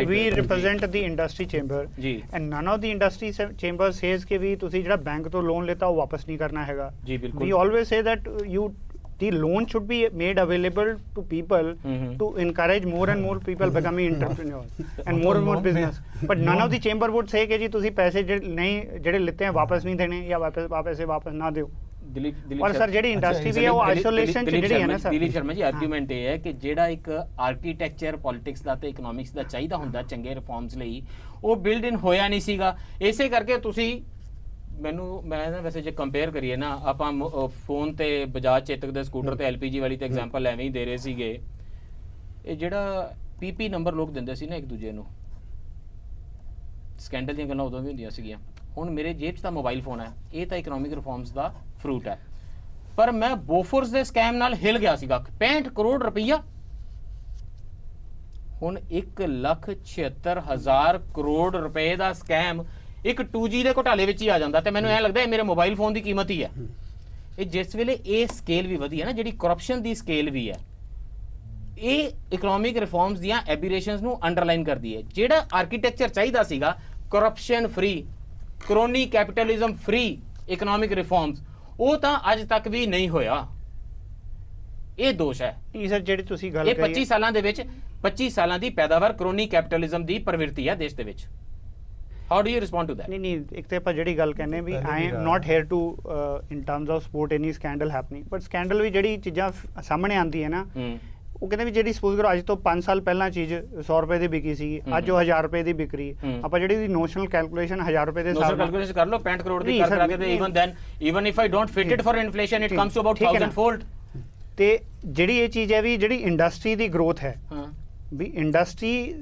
ਵੀ represent the industry chamber and none of the industry chamber says ਕਿ ਵੀ ਤੁਸੀਂ ਜਿਹੜਾ ਬੈਂਕ ਤੋਂ ਲੋਨ ਲਿੱਤਾ ਉਹ ਵਾਪਸ ਨਹੀਂ ਕਰਨਾ ਹੈਗਾ। ਵੀ always say that the loan should be made available to people to encourage more and more people becoming entrepreneurs and more and more business, but none of the chamber would say कि जी तुसी पैसे ਜਿਹੜੇ ਲਿੱਤੇ हैं वापस नहीं देने या वापस ना ਦਿਓ। ਪਰ ਸਰ ਜਿਹੜੀ ਇੰਡਸਟਰੀ ਵੀ ਹੈ ਉਹ ਆਈਸੋਲੇਸ਼ਨ ਚ ਜਿਹੜੀ ਹੈ ਨਾ ਸਰ। ਦਿਲੀਪ ਸ਼ਰਮਾ ਜੀ ਆਰਗੂਮੈਂਟ ਇਹ ਹੈ ਕਿ ਜਿਹੜਾ ਇੱਕ ਆਰਕੀਟੈਕਚਰ ਪੋਲਿਟਿਕਸ ਦਾ ਤੇ ਇਕਨੋਮਿਕਸ ਦਾ ਚਾਹੀਦਾ ਹੁੰਦਾ ਚੰਗੇ ਰਿਫਾਰਮਸ ਲਈ ਉਹ ਬਿਲਡ ਇਨ ਹੋਇਆ ਨਹੀਂ ਸੀਗਾ। ਇਸੇ ਕਰਕੇ ਤੁਸੀਂ ਮੈਂ ਨਾ ਵੈਸੇ ਜੇ ਕੰਪੇਅਰ ਕਰੀਏ ਨਾ, ਆਪਾਂ ਫੋਨ ਤੇ ਬਜਾਜ ਚੇਤਕ ਦੇ ਸਕੂਟਰ ਤੇ LPG ਵਾਲੀ ਤੇ ਐਗਜ਼ਾਮਪਲ ਐਵੇਂ ਹੀ ਦੇ ਰਹੇ ਸੀਗੇ। ਇਹ ਜਿਹੜਾ PP ਨੰਬਰ ਲੋਕ ਦਿੰਦੇ ਸੀ ਨਾ ਇੱਕ ਦੂਜੇ ਨੂੰ, ਸਕੈਂਡਲ ਦੀਆਂ ਗੱਲਾਂ ਉਦੋਂ ਵੀ ਹੁੰਦੀਆਂ ਸੀਗੀਆਂ। ਹੁਣ ਮੇਰੇ ਜੇਬ 'ਚ ਤਾਂ ਮੋਬਾਈਲ ਫੋਨ ਹੈ, ਇਹ ਤਾਂ ਇਕਨੋਮਿਕ ਰਿਫਾਰਮਸ ਦਾ ਫਰੂਟ ਹੈ। ਪਰ ਮੈਂ ਬੋਫੋਰਸ ਦੇ ਸਕੈਮ ਨਾਲ ਹਿਲ ਗਿਆ ਸੀਗਾ, 65 ਕਰੋੜ ਰੁਪਈਆ। ਹੁਣ 1,76,000 ਕਰੋੜ ਰੁਪਏ ਦਾ ਸਕੈਮ ਇੱਕ 2G ਦੇ ਘੁਟਾਲੇ ਵਿੱਚ ਹੀ ਆ ਜਾਂਦਾ, ਤੇ ਮੈਨੂੰ ਐਂ ਲੱਗਦਾ ਇਹ ਮੇਰੇ ਮੋਬਾਈਲ ਫੋਨ ਦੀ ਕੀਮਤ ਹੀ ਹੈ। ਇਹ ਜਿਸ ਵੇਲੇ ਇਹ ਸਕੇਲ ਵੀ ਵਧੀ ਹੈ ਨਾ, ਜਿਹੜੀ ਕਰਪਸ਼ਨ ਦੀ ਸਕੇਲ ਵੀ ਹੈ, ਇਹ ਇਕਨੋਮਿਕ ਰਿਫਾਰਮਸ ਦੀਆਂ ਐਬੀਰੇਸ਼ਨਸ ਨੂੰ ਅੰਡਰਲਾਈਨ ਕਰਦੀ ਹੈ। ਜਿਹੜਾ ਆਰਕੀਟੈਕਚਰ ਚਾਹੀਦਾ ਸੀਗਾ, corruption free, crony capitalism free economic reforms, ਉਹ ਤਾਂ ਅੱਜ ਤੱਕ ਵੀ ਨਹੀਂ ਹੋਇਆ। ਇਹ ਦੋਸ਼ ਹੈ। ਨਹੀਂ ਸਰ, ਜਿਹੜੀ ਤੁਸੀਂ ਗੱਲ ਇਹ 25 ਸਾਲਾਂ ਦੇ ਵਿੱਚ 25 ਸਾਲਾਂ ਦੀ ਪੈਦਾਵਾਰ ਕਰੋਨੀ ਕੈਪੀਟਲਿਜ਼ਮ ਦੀ ਪ੍ਰਵਿਰਤੀ ਹੈ ਦੇਸ਼ ਦੇ ਵਿੱਚ। How do you respond to that? ਨਹੀਂ, ਇੱਕ ਤੇ ਆਪਾਂ ਜਿਹੜੀ ਗੱਲ ਕਹਿੰਦੇ ਵੀ I am not here to in terms of support any scandal happening, but scandal ਵੀ ਜਿਹੜੀ ਚੀਜ਼ਾਂ ਸਾਹਮਣੇ ਆਉਂਦੀ ਹੈ ਨਾ, ਉਹ ਕਹਿੰਦੇ ਵੀ ਜਿਹੜੀ ਸਪੋਜ਼ ਕਰੋ ਅੱਜ ਤੋਂ 5 ਸਾਲ ਪਹਿਲਾਂ ਚੀਜ਼ 100 ਰੁਪਏ ਦੀ ਵਿਕੀ ਸੀ, ਅੱਜ ਉਹ 1000 ਰੁਪਏ ਦੀ ਵਿਕ ਰਹੀ। ਆਪਾਂ ਜਿਹੜੀ ਨੋਸ਼ਨਲ ਕੈਲਕੂਲੇਸ਼ਨ 1000 ਰੁਪਏ ਦੇ ਹਿਸਾਬ ਨਾਲ ਕੈਲਕੂਲੇਸ਼ਨ ਕਰ ਲਓ, 65 ਕਰੋੜ ਦੀ ਕਰ ਕੇ, even then even if I don't fit it for inflation it comes to about 1000 fold. ਤੇ ਜਿਹੜੀ ਇਹ ਚੀਜ਼ ਹੈ ਵੀ ਜਿਹੜੀ ਇੰਡਸਟਰੀ ਦੀ ਗਰੋਥ ਹੈ, ਵੀ industry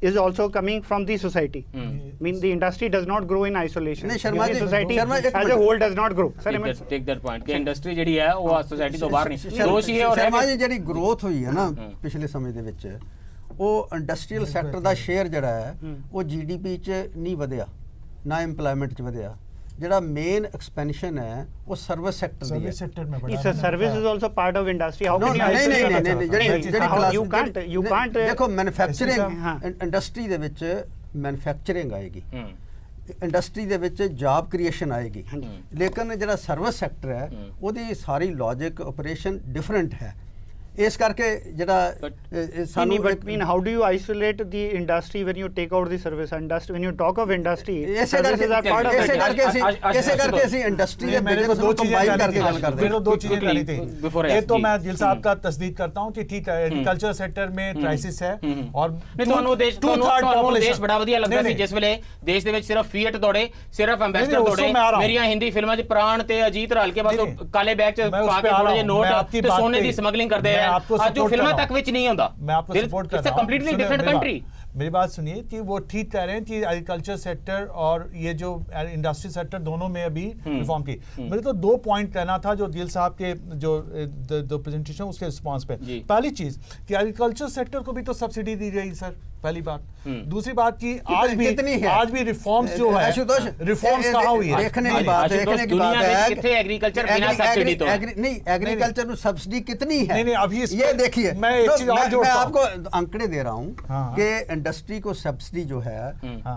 is also coming from the society. I mean the industry does not grow in isolation. नहीं Sharma ji, society as a whole does not grow. Sir, take that point कि industry ਜਿਹੜੀ ਹੈ ਉਹ society ਤੋਂ ਬਾਹਰ ਨਹੀਂ ਦੋਸ਼ ਹੀ ਹੈ। ਔਰ ਸ਼ਰਮਾ ਜੀ, ਜਿਹੜੀ ਗਰੋਥ ਹੋਈ ਹੈ ਨਾ ਪਿਛਲੇ ਸਮੇਂ ਦੇ ਵਿੱਚ, ਉਹ ਇੰਡਸਟਰੀਅਲ ਸੈਕਟਰ ਦਾ ਸ਼ੇਅਰ ਜਿਹੜਾ ਹੈ ਉਹ GDP 'ਚ ਨਹੀਂ ਵਧਿਆ, ਨਾ ਇੰਪਲੋਇਮੈਂਟ 'ਚ ਵਧਿਆ। ਜਿਹੜਾ ਮੇਨ ਐਕਸਪੈਂਸ਼ਨ ਹੈ ਉਹ ਸਰਵਿਸ ਸੈਕਟਰ ਦੀ ਹੈ। Sir, service is also part of industry. How can you can't ਦੇਖੋ ਮੈਨੂਫੈਕਚਰਿੰਗ ਇੰਡਸਟਰੀ ਦੇ ਵਿੱਚ ਮੈਨੂਫੈਕਚਰਿੰਗ ਆਏਗੀ, ਇੰਡਸਟਰੀ ਦੇ ਵਿੱਚ ਜੌਬ ਕ੍ਰੀਏਸ਼ਨ ਆਏਗੀ, ਲੇਕਿਨ ਜਿਹੜਾ ਸਰਵਿਸ ਸੈਕਟਰ ਹੈ ਉਹਦੀ ਸਾਰੀ ਲੌਜਿਕ ਆਪਰੇਸ਼ਨ ਡਿਫਰੈਂਟ ਹੈ। ਇਸ ਕਰਕੇ ਜਿਹੜਾ ਸਾਨੂੰ but mean how do you isolate the industry when you take out the service industry when you talk of industry? ਇਸੇ ਕਰਕੇ ਅਸੀਂ ਇੰਡਸਟਰੀ ਦੇ ਬਿਜ਼ਨਸ ਨੂੰ ਕੰਬਾਈਨ ਕਰਕੇ ਗੱਲ ਕਰਦੇ हैं। दो चीजें करनी थी। ये तो मैं दिल साहब का तस्दीक करता हूँ कि ठीक है एग्रीकल्चर सेक्टर में क्राइसिस है और ਤੁਹਾਨੂੰ ਦੇਸ਼ ਬੜਾ ਵਧੀਆ ਲੱਗਦਾ ਸੀ ਜਿਸ ਵੇਲੇ ਦੇਸ਼ ਦੇ ਵਿੱਚ ਸਿਰਫ ਫੀਟ ਦੌੜੇ, ਸਿਰਫ ਐਂਬੈਸਡਰ ਦੌੜੇ। ਮੇਰੀਆਂ ਹਿੰਦੀ ਫਿਲਮਾਂ 'ਚ ਪ੍ਰਾਣ ਤੇ ਅਜੀਤ ਰਲ ਕੇ ਬਸ ਕਾਲੇ ਬੈਗ 'ਚ ਪਾ ਕੇ ਥੋੜੇ ਜਿਹੇ ਨੋਟ ਤੇ ਸੋਨੇ ਦੀ ਸਮਗਲਿੰਗ ਕਰਦੇ आज जो फिल्में तक विच नहीं होता। मैं आपको सपोर्ट कर रहा हूं। Completely different country. मेरी बात सुनिए कि वो ठीक कह रहे हैं कि एग्रीकल्चर सेक्टर और ये जो इंडस्ट्री सेक्टर दोनों में अभी रिफॉर्म की। मेरे तो 2 पॉइंट कहना था जो दिल साहब के जो प्रेजेंटेशन उसके रिस्पांस पे। पहली चीज कि एग्रीकल्चर सेक्टर को भी तो सब्सिडी दी गई सर, पहली बात। दूसरी बात की आज भी रिफॉर्म्स जो है, रिफॉर्म्स कहाँ हुई है? देखने की बात है कितने एग्रीकल्चर बिना सब्सिडी तो नहीं, एग्रीकल्चर में सब्सिडी कितनी है? नहीं अभी ये देखिए, मैं आपको आंकड़े दे रहा हूँ कि इंडस्ट्री को सब्सिडी जो है,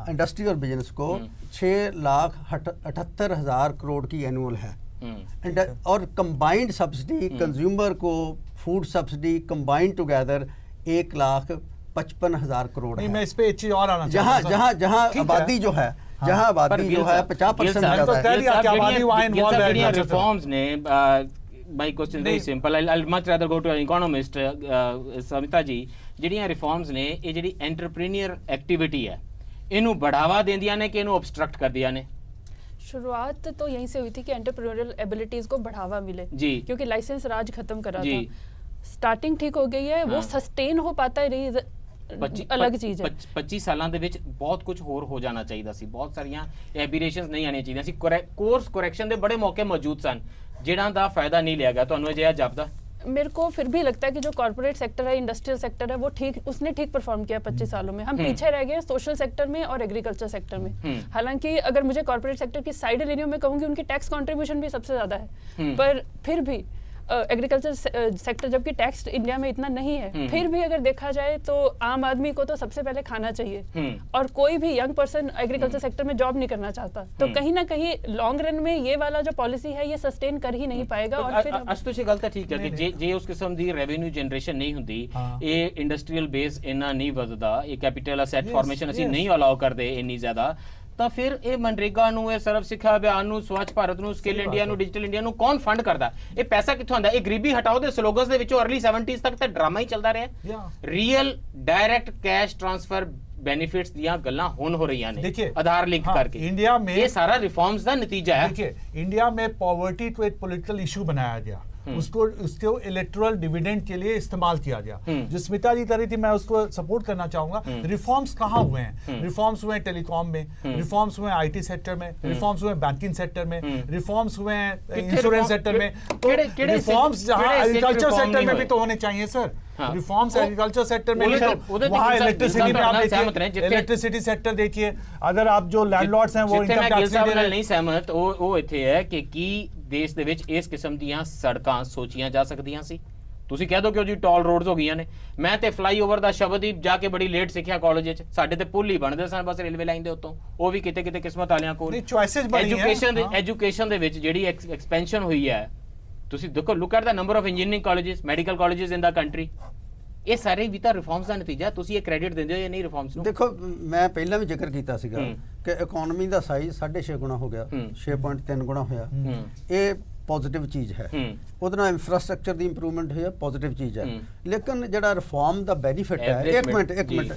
इंडस्ट्री और बिजनेस को 6,78,000 करोड़ की एनुअल है, और कंबाइंड सब्सिडी कंज्यूमर को food subsidy combined together 1,55,000 crore है। मैं इस पे एक चीज और आना चाहता हूं। जहां आबादी जो है, जहां आबादी जो है 50% रिफॉर्म्स ने my question very simple. I'll much rather go to an economist, Smita ਜੀ। ਜਿਹੜੀਆਂ ਰਿਫਾਰਮਸ ਨੇ ਇਹ ਜਿਹੜੀ ਐਂਟਰਪ੍ਰੀਨੀਅਰ ਐਕਟੀਵਿਟੀ ਹੈ ਇਹਨੂੰ बढ़ावा देंदियां ने कि ਇਹਨੂੰ ऑब्स्ट्रक्ट करदियां ने? शुरुआत तो यहीं से हुई थी कि एंटरप्रेन्योरियल एबिलिटीज को बढ़ावा मिले जी, क्योंकि लाइसेंस राज खत्म करा था। स्टार्टिंग ठीक हो गई है, वो सस्टेन हो पाता है रही अलग चीज है। 25 ਸਾਲਾਂ ਦੇ ਵਿੱਚ ਬਹੁਤ ਕੁਝ ਹੋਰ ਹੋ ਜਾਣਾ ਚਾਹੀਦਾ ਸੀ, ਬਹੁਤ ਸਾਰੀਆਂ ਐਬੀਰੇਸ਼ਨਸ ਨਹੀਂ ਆਣੀਆਂ ਚਾਹੀਦੀਆਂ ਸੀ, ਕੋਰਸ ਕਰੈਕਸ਼ਨ ਦੇ ਬੜੇ ਮੌਕੇ ਮੌਜੂਦ ਸਨ ਜਿਹਨਾਂ ਦਾ ਫਾਇਦਾ ਨਹੀਂ ਲਿਆ ਗਿਆ। ਤੁਹਾਨੂੰ ਅਜਿਹਾ ਜਾਪਦਾ? मेरे को फिर भी लगता है कि जो कॉर्पोरेट सेक्टर है, इंडस्ट्रियल सेक्टर है, वो उसने ठीक परफॉर्म किया 25 सालों में। हम पीछे रह गए सोशल सेक्टर में और एग्रीकल्चर सेक्टर में। हालांकि अगर मुझे कॉर्पोरेट सेक्टर की साइड लेनी हो, मैं कहूँगी उनकी टैक्स कंट्रीब्यूशन भी सबसे ज्यादा है, पर फिर भी एग्रीकल्चर सेक्टर जबकि टैक्स इंडिया में इतना नहीं है, फिर भी अगर देखा जाए तो आम आदमी को तो सबसे पहले खाना चाहिए, और कोई भी यंग पर्सन एग्रीकल्चर सेक्टर में जॉब नहीं करना चाहता। तो कहीं ना कहीं लॉन्ग रन में ये वाला जो पॉलिसी है ये सस्टेन कर ही नहीं पाएगा। और फिर ਅਸਤੋਸ਼ ਗੱਲ ਤਾਂ ਠੀਕ ਹੈ ਕਿ ਜੇ ਉਸ ਕਿਸਮ ਦੀ ਰੈਵਨਿਊ ਜਨਰੇਸ਼ਨ ਨਹੀਂ ਹੁੰਦੀ, ਇਹ ਇੰਡਸਟਰੀਅਲ ਬੇਸ ਇੰਨਾ ਨਹੀਂ ਵਧਦਾ, ਇਹ ਕੈਪੀਟਲ ਅਸੈਟ ਫਾਰਮੇਸ਼ਨ ਅਸੀਂ ਨਹੀਂ ਅਲਾਉ ਕਰਦੇ ਇੰਨੀ ਜ਼ਿਆਦਾ, ਤਾਂ ਫਿਰ ਇਹ ਮਨਰੇਗਾ ਨੂੰ, ਇਹ ਸਰਵ ਸਿੱਖਿਆ ਅਭਿਆਨ ਨੂੰ, ਸਵੱਛ ਭਾਰਤ ਨੂੰ, ਸਕਿੱਲ ਇੰਡੀਆ ਨੂੰ, ਡਿਜੀਟਲ ਇੰਡੀਆ ਨੂੰ ਕੌਣ ਫੰਡ ਕਰਦਾ? ਇਹ ਪੈਸਾ ਕਿੱਥੋਂ ਆਉਂਦਾ? ਇਹ ਗਰੀਬੀ ਹਟਾਓ ਦੇ ਸਲੋਗਨਸ ਦੇ ਵਿੱਚੋਂ ਅਰਲੀ 70s ਤੱਕ ਤਾਂ ਡਰਾਮਾ ਹੀ ਚੱਲਦਾ ਰਿਹਾ। Real direct cash transfer benefits ਦੀਆਂ ਗੱਲਾਂ ਹੁਣ ਹੋ ਰਹੀਆਂ ਨੇ देखिए ਆਧਾਰ ਲਿੰਕ ਕਰਕੇ इंडिया में ये सारा रिफॉर्म्स ਦਾ ਨਤੀਜਾ है। देखिए इंडिया में पॉवर्टी को एक पॉलिटिकल इशू बनाया गया, उसको इलेक्टोरल डिविडेंड के लिए इस्तेमाल किया गया। जो स्मिता जी कर रही थी मैं उसको सपोर्ट करना चाहूंगा। रिफॉर्म्स कहाँ हुए हैं? रिफॉर्म्स हुए टेलीकॉम में, रिफॉर्म्स हुए आईटी सेक्टर में, रिफॉर्म्स हुए बैंकिंग सेक्टर में, रिफॉर्म्स हुए इंश्योरेंस सेक्टर में। तो रिफॉर्म्स जहाँ एग्रीकल्चर सेक्टर में भी तो होने चाहिए सर। रिफॉर्म्स एग्रीकल्चर सेक्टर में नहीं तो वहाँ इलेक्ट्रिसिटी में आप देखिए, इलेक्ट्रिसिटी सेक्टर देखिए, अगर आप जो लैंडलॉर्ड्स हैं वो इनकम टैक्स नहीं सहमत ਉਹ ਇੱਥੇ ਹੈ ਕਿ ਕੀ ਦੇਸ਼ ਦੇ ਵਿੱਚ ਇਸ ਕਿਸਮ ਦੀਆਂ ਸੜਕਾਂ ਸੋਚੀਆਂ ਜਾ ਸਕਦੀਆਂ ਸੀ? ਤੁਸੀਂ ਕਹਿ ਦੋ ਕਿ ਉਹ ਜੀ ਟੋਲ ਰੋਡਸ ਹੋ ਗਈਆਂ ਨੇ। ਮੈਂ ਤੇ ਫਲਾਈਓਵਰ ਦਾ ਸ਼ਬਦ ਹੀ ਜਾ ਕੇ ਬੜੀ ਲੇਟ ਸਿੱਖਿਆ ਕਾਲਜ ਵਿੱਚ। ਸਾਡੇ ਤੇ ਪੁੱਲ ਹੀ ਬਣਦੇ ਸਨ ਬਸ ਰੇਲਵੇ ਲਾਈਨ ਦੇ ਉੱਤੋਂ, ਉਹ ਵੀ ਕਿਤੇ ਕਿਤੇ ਕਿਸਮਤ ਵਾਲਿਆਂ ਕੋਲ। ਐਜੂਕੇਸ਼ਨ ਦੇ ਵਿੱਚ ਜਿਹੜੀ ਐਕਸਪੈਂਸ਼ਨ ਹੋਈ ਹੈ, ਤੁਸੀਂ ਦੇਖੋ, look at the number of engineering colleges, medical colleges in the country. ਇਹ ਸਾਰੇ ਵੀ ਤਾਂ ਰਿਫਾਰਮਸ ਦਾ ਨਤੀਜਾ। ਤੁਸੀਂ ਇਹ ਕ੍ਰੈਡਿਟ ਦਿੰਦੇ ਹੋ ਜਾਂ ਨਹੀਂ ਰਿਫਾਰਮਸ ਨੂੰ? ਦੇਖੋ ਮੈਂ ਪਹਿਲਾਂ ਵੀ ਜ਼ਿਕਰ ਕੀਤਾ ਸੀਗਾ ਕਿ ਇਕਨੋਮੀ ਦਾ ਸਾਈਜ਼ 6.5 ਗੁਣਾ ਹੋ ਗਿਆ, 6.3 ਗੁਣਾ ਹੋਇਆ। ਇਹ ਪੋਜ਼ਿਟਿਵ ਚੀਜ਼ ਹੈ। ਉਹਦੇ ਨਾਲ ਇਨਫਰਾਸਟ੍ਰਕਚਰ ਦੀ ਇੰਪਰੂਵਮੈਂਟ ਹੋਈ ਹੈ, ਪੋਜ਼ਿਟਿਵ ਚੀਜ਼ ਹੈ। ਲੇਕਿਨ ਜਿਹੜਾ ਰਿਫਾਰਮ ਦਾ ਬੈਨੀਫਿਟ ਹੈ, ਇੱਕ ਮਿੰਟ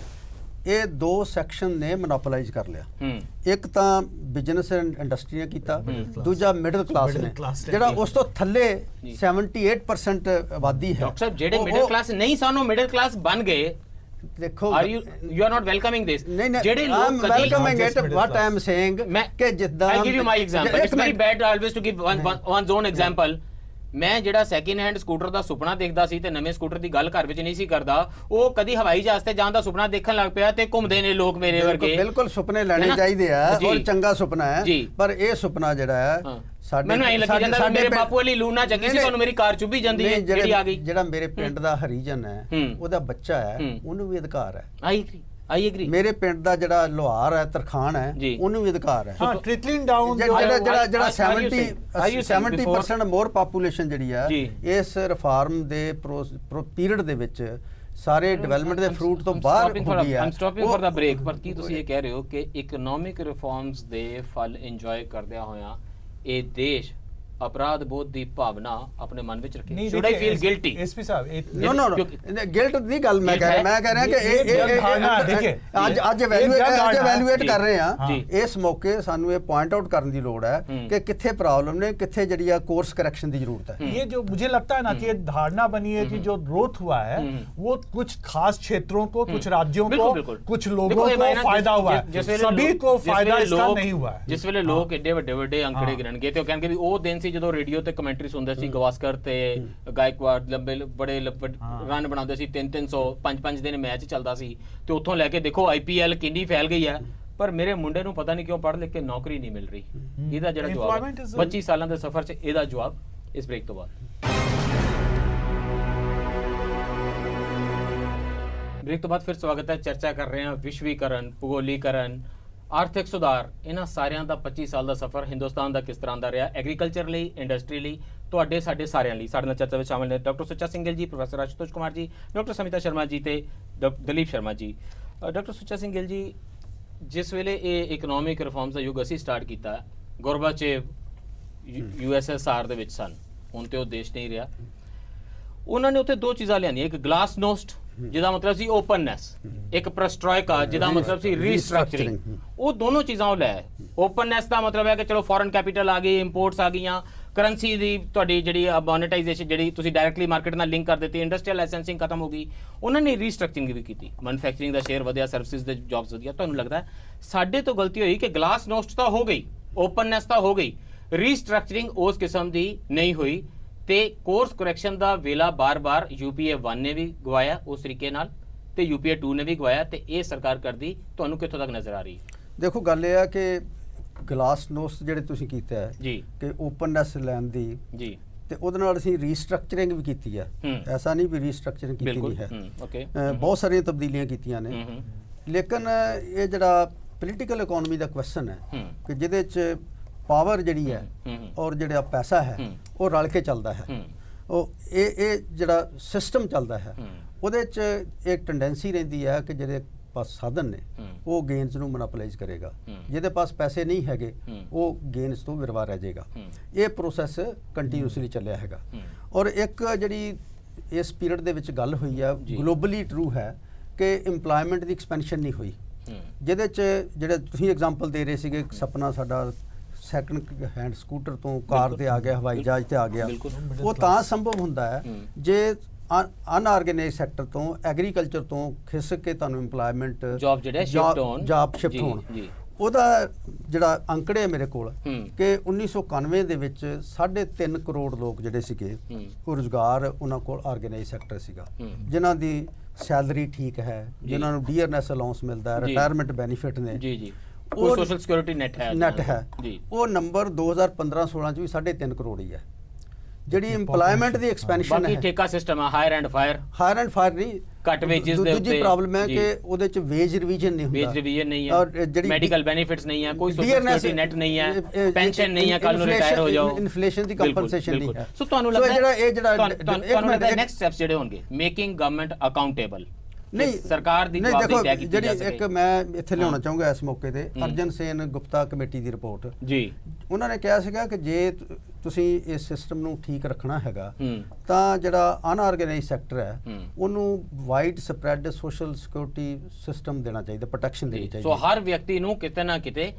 ਇਹ ਦੋ ਸੈਕਸ਼ਨ ਨੇ ਮੋਨੋਪੋਲਾਈਜ਼ ਕਰ ਲਿਆ। ਇੱਕ ਤਾਂ ਬਿਜ਼ਨਸ ਐਂਡ ਇੰਡਸਟਰੀ ਨੇ ਕੀਤਾ, ਦੂਜਾ ਮਿਡਲ ਕਲਾਸ ਨੇ, ਜਿਹੜਾ ਉਸ ਤੋਂ ਥੱਲੇ 78% ਆਬਾਦੀ ਹੈ। ਡਾਕਟਰ ਸਾਹਿਬ ਜਿਹੜੇ ਮਿਡਲ ਕਲਾਸ ਨਹੀਂ ਸਨ ਉਹ ਮਿਡਲ ਕਲਾਸ ਬਣ ਗਏ। ਦੇਖੋ you are not welcoming this ਜਿਹੜੇ ਲੋਕ welcoming it, what I am saying ਕਿ ਜਿੱਦਾਂ I'll give you my example. It's very bad always to give one's own example. ਮੈਂ ਜਿਹੜਾ ਸੈਕਿੰਡ ਹੈਂਡ ਸਕੂਟਰ ਦਾ ਸੁਪਨਾ ਦੇਖਦਾ ਸੀ ਤੇ ਨਵੇਂ ਸਕੂਟਰ ਦੀ ਗੱਲ ਘਰ ਵਿੱਚ ਨਹੀਂ ਸੀ ਕਰਦਾ, ਉਹ ਕਦੀ ਹਵਾਈ ਜਹਾਜ਼ ਤੇ ਜਾਣ ਦਾ ਸੁਪਨਾ ਦੇਖਣ ਲੱਗ ਪਿਆ ਤੇ ਘੁੰਮਦੇ ਨੇ ਲੋਕ ਮੇਰੇ ਵਰਗੇ। ਬਿਲਕੁਲ ਸੁਪਨੇ ਲੈਣੇ ਚਾਹੀਦੇ ਆ ਔਰ ਚੰਗਾ ਸੁਪਨਾ ਹੈ, ਪਰ ਇਹ ਸੁਪਨਾ ਜਿਹੜਾ ਹੈ ਮੈਨੂੰ ਐਂ ਲੱਗੀ ਜਾਂਦਾ ਮੇਰੇ ਬਾਪੂ ਵਾਲੀ ਲੂਣਾ ਚੱਕੀ ਸੀ, ਤੁਹਾਨੂੰ ਮੇਰੀ ਕਾਰ ਚੁੱਭੀ ਜਾਂਦੀ ਹੈ ਜਿਹੜੀ ਆ ਗਈ। ਜਿਹੜਾ ਮੇਰੇ ਪਿੰਡ ਦਾ ਹਰੀਜਨ ਹੈ, ਉਹਦਾ ਬੱਚਾ ਹੈ, ਉਹਨੂੰ ਵੀ ਅਧਿਕਾਰ ਹੈ। I agree. ਮੇਰੇ ਪਿੰਡ ਦਾ ਜਿਹੜਾ ਲੋਹਾਰ ਹੈ, ਤਰਖਾਨ ਹੈ, ਉਹਨੂੰ ਵੀ ਅਧਿਕਾਰ ਹੈ। ਹਾਂ, ਟ੍ਰਿਕਲਿੰਗ ਡਾਊਨ ਜਿਹੜਾ 70% ਮੋਰ ਪਾਪੂਲੇਸ਼ਨ ਜਿਹੜੀ ਆ ਇਸ ਰਿਫਾਰਮ ਦੇ ਪੀਰੀਅਡ ਦੇ ਵਿੱਚ ਸਾਰੇ ਡਿਵੈਲਪਮੈਂਟ ਦੇ ਫਰੂਟ ਤੋਂ ਬਾਹਰ ਹੋ ਗਈ ਹੈ। I'm stopping for the break, ਪਰ ਕੀ ਤੁਸੀਂ ਇਹ ਕਹਿ ਰਹੇ ਹੋ ਕਿ ਇਕਨੋਮਿਕ ਰਿਫਾਰਮਸ ਦੇ ਫਲ ਇੰਜੋਏ ਕਰਦਿਆਂ ਹੋਇਆਂ ਇਹ ਦੇਸ਼ अपराध बोध ਦੀ ਭਾਵਨਾ ਆਪਣੇ ਮਨ ਵਿੱਚ ਰੱਖੇ? Should I feel guilty? SP साहब no ਗਿਲਟ ਦੀ ਗੱਲ ਮੈਂ ਕਹਿ ਰਿਹਾ ਕਿ ਇਹ ਅੱਜ ਇਵੈਲੂਏਟ ਕਰ ਰਹੇ ਆ। ਇਸ ਮੌਕੇ ਸਾਨੂੰ ਇਹ ਪੁਆਇੰਟ ਆਊਟ ਕਰਨ ਦੀ ਲੋੜ ਹੈ ਕਿ ਕਿੱਥੇ प्रॉब्लम ਨੇ, किथे ਜਿਹੜੀ ਆ कोर्स करेक्शन ਦੀ ਜ਼ਰੂरत है। ये जो मुझे लगता है ना कि धारणा बनी है कि जो ग्रोथ हुआ है वो कुछ खास क्षेत्रों को, कुछ राज्यों को, कुछ लोगों को फायदा हुआ है, सभी को फायदा इसका नहीं हुआ है। जिस वेले लोग एडे ਵੱਡੇ ਅੰਕੜੇ ਗਿਣਨਗੇ ਤੇ ਉਹ ਕਹਿਣਗੇ ਵੀ ਉਹ ਦਿਨ ਜਦੋਂ ਰੇਡੀਓ ਤੇ ਕਮੈਂਟਰੀ ਸੁਣਦੇ ਸੀ, ਗਵਾਸਕਰ ਤੇ ਗਾਇਕਵਾੜ ਲੰਬੇ ਬੜੇ ਰਨ ਬਣਾਉਂਦੇ ਸੀ, 300 5 ਦਿਨ ਮੈਚ ਚੱਲਦਾ ਸੀ ਤੇ ਉੱਥੋਂ ਲੈ ਕੇ ਦੇਖੋ IPL ਕਿੰਨੀ ਫੈਲ ਗਈ ਹੈ। ਪਰ ਮੇਰੇ ਮੁੰਡੇ ਨੂੰ ਪਤਾ ਨਹੀਂ ਕਿਉਂ ਪੜ੍ਹ ਲਿਖ ਕੇ ਨੌਕਰੀ ਨਹੀਂ ਮਿਲ ਰਹੀ। ਇਹਦਾ ਜਿਹੜਾ ਜਵਾਬ 25 ਸਾਲਾਂ ਦੇ ਸਫ਼ਰ 'ਚ ਇਹਦਾ ਜਵਾਬ ਇਸ ਬ੍ਰੇਕ ਤੋਂ ਬਾਅਦ। ਬ੍ਰੇਕ ਤੋਂ ਬਾਅਦ ਫਿਰ ਸਵਾਗਤ ਹੈ। ਚਰਚਾ ਕਰ ਰਹੇ ਹਾਂ ਵਿਸ਼ਵੀਕਰਨ, ਭੂਗੋਲੀਕਰਨ, ਆਰਥਿਕ ਸੁਧਾਰ, ਇਹਨਾਂ ਸਾਰਿਆਂ ਦਾ 25 ਸਾਲ ਦਾ ਸਫ਼ਰ ਹਿੰਦੁਸਤਾਨ ਦਾ ਕਿਸ ਤਰ੍ਹਾਂ ਦਾ ਰਿਹਾ, ਐਗਰੀਕਲਚਰ ਲਈ, ਇੰਡਸਟਰੀ ਲਈ, ਤੁਹਾਡੇ ਸਾਡੇ ਸਾਰਿਆਂ ਲਈ। ਸਾਡੇ ਨਾਲ ਚਰਚਾ ਵਿੱਚ ਸ਼ਾਮਿਲ ਨੇ ਡਾਕਟਰ ਸੁੱਚਾ ਸਿੰਘਲ ਜੀ, ਪ੍ਰੋਫੈਸਰ ਆਸ਼ੂਤੋਸ਼ ਕੁਮਾਰ ਜੀ, ਡਾਕਟਰ ਸਮਿਤਾ ਸ਼ਰਮਾ ਜੀ ਤੇ ਦਲੀਪ ਸ਼ਰਮਾ ਜੀ। ਡਾਕਟਰ ਸੁੱਚਾ ਸਿੰਘਲ ਜੀ, ਜਿਸ ਵੇਲੇ ਇਹ ਇਕਨੋਮਿਕ ਰਿਫਾਰਮਸ ਦਾ ਯੁੱਗ ਅਸੀਂ ਸਟਾਰਟ ਕੀਤਾ, ਗੋਰਬਾਚੇਵ USSR ਦੇ ਵਿੱਚ ਸਨ, ਹੁਣ ਤੇ ਉਹ ਦੇਸ਼ ਨਹੀਂ ਰਿਹਾ। ਉਹਨਾਂ ਨੇ ਉੱਥੇ ਦੋ ਚੀਜ਼ਾਂ ਲਿਆਂਦੀਆਂ, ਇੱਕ ਗਲਾਸਨੋਸਟ ਜਿਹਦਾ ਮਤਲਬ ਸੀ ਓਪਨਨੈਸ, ਇੱਕ ਪ੍ਰਸਟ੍ਰੋਇਕਾ ਜਿਹਦਾ ਮਤਲਬ ਸੀ ਰੀਸਟਰਕਚਰਿੰਗ। ਉਹ ਦੋਨੋਂ ਚੀਜ਼ਾਂ ਉਹ ਲੈ। ਓਪਨਨੈਸ ਦਾ ਮਤਲਬ ਹੈ ਕਿ ਚਲੋ ਫੋਰਨ ਕੈਪੀਟਲ ਆ ਗਈ, ਇੰਪੋਰਟਸ ਆ ਗਈਆਂ, ਕਰੰਸੀ ਦੀ ਤੁਹਾਡੀ ਜਿਹੜੀ ਮੋਨੇਟਾਈਜੇਸ਼ਨ ਜਿਹੜੀ ਤੁਸੀਂ ਡਾਇਰੈਕਟਲੀ ਮਾਰਕੀਟ ਨਾਲ ਲਿੰਕ ਕਰ ਦਿੱਤੀ, ਇੰਡਸਟਰੀਅਲ ਲਾਇਸੈਂਸਿੰਗ ਖਤਮ ਹੋ ਗਈ। ਉਹਨਾਂ ਨੇ ਰੀਸਟਰਕਚਰਿੰਗ ਵੀ ਕੀਤੀ, ਮੈਨੂਫੈਕਚਰਿੰਗ ਦਾ ਸ਼ੇਅਰ ਵਧਿਆ, ਸਰਵਿਸਿਜ਼ ਦੇ ਜੌਬਸ ਵਧੀਆ। ਤੁਹਾਨੂੰ ਲੱਗਦਾ ਸਾਡੇ ਤੋਂ ਗਲਤੀ ਹੋਈ ਕਿ ਗਲਾਸਨੋਸਟ ਤਾਂ ਹੋ ਗਈ, ਓਪਨਨੈਸ ਤਾਂ ਹੋ ਗਈ, ਰੀਸਟਰਕਚਰਿੰਗ ਉਸ ਕਿਸਮ ਦੀ ਨਹੀਂ ਹੋਈ ਤੇ ਕੋਰਸ ਕਰੈਕਸ਼ਨ ਦਾ ਵੇਲਾ ਬਾਰ-ਬਾਰ UPA 1 ਨੇ ਵੀ ਗਵਾਇਆ ਉਸ ਤਰੀਕੇ ਨਾਲ ਤੇ UPA 2 ਨੇ ਵੀ ਗਵਾਇਆ, ਤੇ ਇਹ ਸਰਕਾਰ ਕਰਦੀ ਤੁਹਾਨੂੰ ਕਿੱਥੋਂ ਤੱਕ ਨਜ਼ਰ ਆ ਰਹੀ ਹੈ? ਦੇਖੋ ਗੱਲ ਇਹ ਆ ਕਿ ਗਲਾਸਨੋਸਟ ਜਿਹੜੇ ਤੁਸੀਂ ਕੀਤਾ ਹੈ ਜੀ ਕਿ ਓਪਨਨੈਸ ਲੈਣ ਦੀ ਜੀ, ਤੇ ਉਹਦੇ ਨਾਲ ਅਸੀਂ ਰੀਸਟਰਕਚਰਿੰਗ ਵੀ ਕੀਤੀ ਹੈ। ਐਸਾ ਨਹੀਂ ਵੀ ਰੀਸਟਰਕਚਰਿੰਗ ਕੀਤੀ ਨਹੀਂ ਹੈ, ਬਹੁਤ ਸਾਰੀਆਂ ਤਬਦੀਲੀਆਂ ਕੀਤੀਆਂ ਨੇ। ਲੇਕਿਨ ਇਹ ਜਿਹੜਾ ਪੋਲੀਟੀਕਲ ਇਕਨੋਮੀ ਦਾ ਕੁਐਸਚਨ ਹੈ ਕਿ ਜਿਹਦੇ 'ਚ ਪਾਵਰ ਜਿਹੜੀ ਹੈ ਔਰ ਜਿਹੜਾ ਪੈਸਾ ਹੈ ਉਹ ਰਲ ਕੇ ਚੱਲਦਾ ਹੈ, ਉਹ ਇਹ ਜਿਹੜਾ ਸਿਸਟਮ ਚੱਲਦਾ ਹੈ ਉਹਦੇ 'ਚ ਇੱਕ ਟੈਂਡੈਂਸੀ ਰਹਿੰਦੀ ਹੈ ਕਿ ਜਿਹੜੇ ਪਾਸ ਸਾਧਨ ਨੇ ਉਹ ਗੇਨਸ ਨੂੰ ਮੋਨੋਪੋਲਾਈਜ਼ ਕਰੇਗਾ, ਜਿਹਦੇ ਪਾਸ ਪੈਸੇ ਨਹੀਂ ਹੈਗੇ ਉਹ ਗੇਨਸ ਤੋਂ ਵਿਰਵਾ ਰਹਿ ਜਾਏਗਾ। ਇਹ ਪ੍ਰੋਸੈਸ ਕੰਟੀਨਿਊਸਲੀ ਚੱਲਿਆ ਹੈਗਾ। ਔਰ ਇੱਕ ਜਿਹੜੀ ਇਸ ਪੀਰੀਅਡ ਦੇ ਵਿੱਚ ਗੱਲ ਹੋਈ ਆ, ਗਲੋਬਲੀ ਟਰੂ ਹੈ ਕਿ ਇੰਪਲਾਇਮੈਂਟ ਦੀ ਐਕਸਪੈਂਸ਼ਨ ਨਹੀਂ ਹੋਈ। ਜਿਹਦੇ 'ਚ ਜਿਹੜੇ ਤੁਸੀਂ ਐਗਜ਼ਾਮਪਲ ਦੇ ਰਹੇ ਸੀਗੇ, ਸਪਨਾ ਸਾਡਾ ਸੈਕੰਡ ਹੈਂਡ ਸਕੂਟਰ ਤੋਂ ਕਾਰ ਤੇ ਆ ਗਿਆ, ਹਵਾਈ ਜਹਾਜ਼ ਤੇ ਆ ਗਿਆ, ਉਹ ਤਾਂ ਸੰਭਵ ਹੁੰਦਾ ਹੈ ਜੇ ਅਨਆਰਗੇਨਾਈਜ਼ ਸੈਕਟਰ ਤੋਂ ਐਗਰੀਕਲਚਰ ਤੋਂ ਖਿਸਕ ਕੇ ਤੁਹਾਨੂੰ ਏਮਪਲੋਇਮੈਂਟ ਜੌਬ ਸ਼ਿਫਟ ਹੋਣ। ਉਹਦਾ ਜਿਹੜਾ ਅੰਕੜੇ ਮੇਰੇ ਕੋਲ ਕਿ 1991 ਦੇ ਵਿੱਚ 3.5 ਕਰੋੜ ਲੋਕ ਜਿਹੜੇ ਸੀਗੇ ਉਹ ਰੁਜ਼ਗਾਰ ਉਹਨਾਂ ਕੋਲ ਆਰਗੇਨਾਈਜ਼ ਸੈਕਟਰ ਸੀਗਾ, ਜਿਨ੍ਹਾਂ ਦੀ ਸੈਲਰੀ ਠੀਕ ਹੈ, ਜਿਨ੍ਹਾਂ ਨੂੰ ਡੀਅਰਨੈਸ ਅਲਾਉਂਸ ਮਿਲਦਾ ਹੈ, ਰਿਟਾਇਰਮੈਂਟ ਬੈਨੀਫਿਟ ਨੇ, ਉਹ ਸੋਸ਼ਲ ਸਿਕਿਉਰਿਟੀ ਨੈਟ ਹੈ। ਉਹ ਨੰਬਰ 2015-16 ਚ ਵੀ 3.5 ਕਰੋੜ ਹੀ ਹੈ। ਜਿਹੜੀ ਏਮਪਲੋਇਮੈਂਟ ਦੀ ਐਕਸਪੈਂਸ਼ਨ ਹੈ, ਬਾਕੀ ਠੇਕਾ ਸਿਸਟਮ ਹੈ, ਹਾਇਰ ਐਂਡ ਫਾਇਰ ਨਹੀਂ, ਘੱਟ ਵੇਜਸ ਦੇ ਉੱਤੇ। ਦੂਜੀ ਪ੍ਰੋਬਲਮ ਹੈ ਕਿ ਉਹਦੇ ਚ ਵੇਜ ਰਿਵੀਜ਼ਨ ਨਹੀਂ ਹੁੰਦਾ, ਵੇਜ ਰਿਵੀਜ਼ਨ ਨਹੀਂ ਹੈ, ਮੈਡੀਕਲ ਬੈਨੀਫਿਟਸ ਨਹੀਂ ਹੈ, ਕੋਈ ਸੋਸ਼ਲ ਸਿਕਿਉਰਿਟੀ ਨੈਟ ਨਹੀਂ ਹੈ, ਪੈਨਸ਼ਨ ਨਹੀਂ ਹੈ, ਕੱਲ ਨੂੰ ਰਿਟਾਇਰ ਹੋ ਜਾਓ, ਇਨਫਲੇਸ਼ਨ ਦੀ ਕੰਪਨਸੇਸ਼ਨ ਨਹੀਂ ਹੈ। ਸੋ ਤੁਹਾਨੂੰ ਲੱਗਦਾ ਜਿਹੜਾ ਨੈਕਸਟ ਸਟੈਪਸ ਜਿਹੜੇ ਹੋਣਗੇ, ਮੇਕਿੰਗ ਗਵਰਨਮੈਂਟ ਅਕਾਊਂਟੇਬਲ, ਨਹੀਂ ਸਰਕਾਰ ਦੀ ਦੇਖੋ, ਜਿਹੜੀ ਇੱਕ ਮੈਂ ਇੱਥੇ ਲਿਆਉਣਾ ਚਾਹੂੰਗਾ ਇਸ ਮੌਕੇ ਤੇ ਅਰਜਨ ਸੇਨ ਗੁਪਤਾ ਕਮੇਟੀ ਦੀ ਰਿਪੋਰਟ ਜੀ, ਉਹਨਾਂ ਨੇ ਕਿਹਾ ਸੀਗਾ ਕਿ ਜੇ ਤੁਸੀਂ ਇਸ ਸਿਸਟਮ ਨੂੰ ਠੀਕ ਰੱਖਣਾ ਹੈਗਾ ਤਾਂ ਜਿਹੜਾ ਅਨਆਰਗੇਨਾਈਜ਼ ਸੈਕਟਰ ਹੈ ਉਹਨੂੰ wide spread social security system ਦੇਣਾ ਚਾਹੀਦਾ, ਪ੍ਰੋਟੈਕਸ਼ਨ ਦੇਣੀ ਚਾਹੀਦੀ। ਸੋ ਹਰ ਵਿਅਕਤੀ ਨੂੰ ਕਿਤੇ ਨਾ ਕਿਤੇ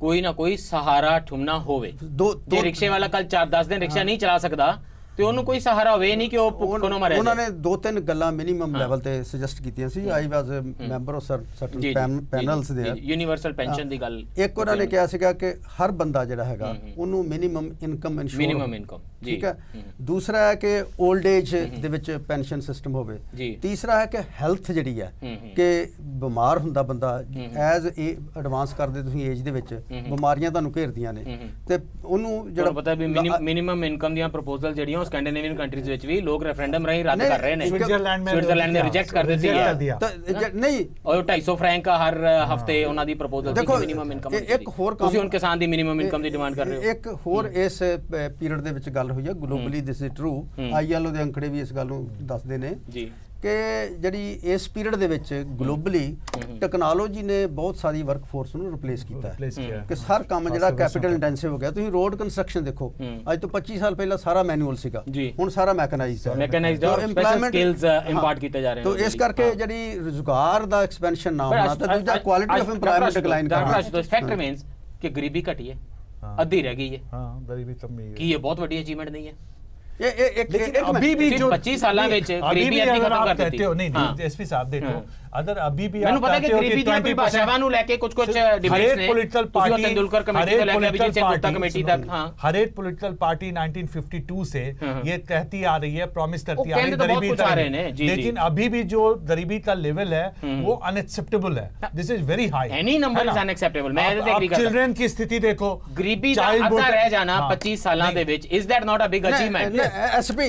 ਕੋਈ ਨਾ ਕੋਈ ਸਹਾਰਾ ਠੁੰਮਣਾ ਹੋਵੇ। ਜੇ ਰਿਕਸ਼ੇ ਵਾਲਾ ਕੱਲ 4-10 ਦਿਨ ਰਿਕਸ਼ਾ ਨਹੀਂ ਚਲਾ ਸਕਦਾ ਤੇ ਉਹਨੂੰ ਕੋਈ ਸਹਾਰਾ ਹੋਵੇ ਨਹੀਂ ਕਿ ਉਹ ਭੁੱਖੋਂ ਨਾ ਮਰੇ। ਉਹਨਾਂ ਨੇ 2-3 ਗੱਲਾਂ ਮਿਨੀਮਮ ਲੈਵਲ ਤੇ ਸੁਜੈਸਟ ਕੀਤੀਆਂ ਸੀ। ਆਈ ਵਾਸ ਮੈਂਬਰ ਆਫ ਸਰਟਨ ਪੈਨਲਸ ਦੇ, ਯੂਨੀਵਰਸਲ ਪੈਨਸ਼ਨ ਦੀ ਗੱਲ ਇੱਕ ਉਹਨਾਂ ਨੇ ਕਿਹਾ ਸੀਗਾ ਕਿ ਹਰ ਬੰਦਾ ਜਿਹੜਾ ਹੈਗਾ ਉਹਨੂੰ ਮਿਨੀਮਮ ਇਨਕਮ ਇਨਸ਼ੋਰ, ਠੀਕ ਹੈ। ਦੂਸਰਾ ਹੈ ਕਿ 올ਡ ਏਜ ਦੇ ਵਿੱਚ ਪੈਨਸ਼ਨ ਸਿਸਟਮ ਹੋਵੇ। ਤੀਸਰਾ ਹੈ ਕਿ ਹੈਲਥ ਜਿਹੜੀ ਹੈ ਕਿ ਬਿਮਾਰ ਹੁੰਦਾ ਬੰਦਾ ਐਜ਼ ਐਡਵਾਂਸ ਕਰਦੇ ਤੁਸੀਂ ਏਜ ਦੇ ਵਿੱਚ ਬਿਮਾਰੀਆਂ ਤੁਹਾਨੂੰ ਘੇਰਦੀਆਂ ਨੇ ਤੇ ਉਹਨੂੰ ਜਿਹੜਾ ਪਤਾ ਵੀ ਮਿਨੀਮਮ ਇਨਕਮ ਦੀਆਂ ਪ੍ਰਪੋਜ਼ਲ ਜਿਹੜੀਆਂ ਸਕੈਂਡੀਨੇਵੀਅਨ ਕੰਟਰੀਜ਼ ਵਿੱਚ ਵੀ ਲੋਕ ਰੈਫਰੈਂਡਮ ਰਾਹੀਂ ਰੱਦ ਕਰ ਰਹੇ ਨੇ। ਸਵਿਟਜ਼ਰਲੈਂਡ ਨੇ ਰਿਜੈਕਟ ਕਰ ਦਿੱਤੀ ਹੈ। ਨਹੀਂ, ਉਹ 250 ਫਰੈਂਕ ਹਰ ਹਫਤੇ ਉਹਨਾਂ ਦੀ ਪ੍ਰਪੋਜ਼ਲ ਸੀ ਕਿ ਮਿਨੀਮਮ ਇਨਕਮ। ਇੱਕ ਹੋਰ ਤੁਸੀਂ ਹੁਣ ਕਿਸਾਨ ਦੀ ਮਿਨੀਮਮ ਇਨਕਮ ਦੀ ਡਿਮਾਂਡ ਕਰ ਰਹੇ ਹੋ। ਇੱਕ ਹੋਰ ਇਸ ਪੀਰੀਅਡ ਦੇ ਵਿੱਚ ਗੱਲ ਹੋਈ ਹੈ, globally this is true, ILO ਦੇ ਅੰਕੜੇ ਵੀ ਇਸ ਗੱਲ ਨੂੰ ਦੱਸਦੇ ਨੇ ਜੀ ਕਿ ਜਿਹੜੀ ਇਸ ਪੀਰੀਅਡ ਦੇ ਵਿੱਚ ਗਲੋਬਲੀ ਟੈਕਨੋਲੋਜੀ ਨੇ ਬਹੁਤ ਸਾਰੀ ਵਰਕਫੋਰਸ ਨੂੰ ਰਿਪਲੇਸ ਕੀਤਾ ਹੈ ਕਿ ਹਰ ਕੰਮ ਜਿਹੜਾ ਕੈਪੀਟਲ ਇੰਟੈਂਸਿਵ ਹੋ ਗਿਆ। ਤੁਸੀਂ ਰੋਡ ਕੰਸਟਰਕਸ਼ਨ ਦੇਖੋ, ਅੱਜ ਤੋਂ 25 ਸਾਲ ਪਹਿਲਾਂ ਸਾਰਾ ਮੈਨੂਅਲ ਸੀਗਾ, ਹੁਣ ਸਾਰਾ ਮੈਕਨਾਈਜ਼ਡ ਹੈ, ਸਪੈਸ਼ਲ ਸਕਿੱਲਸ ਇੰਪਾਰਟ ਕੀਤੇ ਜਾ ਰਹੇ ਨੇ। ਤਾਂ ਇਸ ਕਰਕੇ ਜਿਹੜੀ ਰੁਜ਼ਗਾਰ ਦਾ ਐਕਸਪੈਂਸ਼ਨ ਨਾ ਹੋਣਾ ਤੇ ਦੂਜਾ ਕੁਆਲਿਟੀ ਆਫ ਏਮਪਲੋਇਮੈਂਟ ਡਿਕਲਾਈਨ ਕਰਨਾ। ਫੈਕਟ ਰਿਮੇਨਸ ਕਿ ਗਰੀਬੀ ਘਟੀ ਹੈ, ਅੱਧੀ ਰਹਿ ਗਈ ਹੈ। ਹਾਂ, ਗਰੀਬੀ ਕਮ ਹੈ। ਕੀ ਇਹ ਬਹੁਤ ਵੱਡੀ ਅਚੀਵਮੈਂਟ ਨਹੀਂ ਹੈ? अभी भी जो 25 सालों में गरीबी अभी खत्म कर देती हो। नहीं एसपी साहब देखो, अगर अभी भी ਮੈਨੂੰ ਪਤਾ ਕਿ ਗਰੀਬੀ ਦੀਆਂ ਭਾਸ਼ਾਵਾਂ ਨੂੰ ਲੈ ਕੇ ਕੁਝ ਡਿਬੇਟਸ ਨੇ। ਪੋਲੀਟੀਕਲ ਪਾर्टी तेंदुलकर कमेटी से लेकर अभिजीत सिंह गुप्ता कमेटी तक, हर एक पॉलिटिकल पार्टी 1952 से ये कहती आ रही है, प्रॉमिस करती आ रही है गरीबी आ रहे हैं, लेकिन अभी भी जो गरीबी का लेवल है वो अनएक्सेप्टेबल है। This is very high, any number is unacceptable. मैं एग्री करता हूं। चिल्ड्रन की स्थिति देखो, गरीबी ਦਾ ਅੱਧਾ ਰਹਿ ਜਾਣਾ 25 ਸਾਲਾਂ ਦੇ ਵਿੱਚ, is that not a big achievement? Especially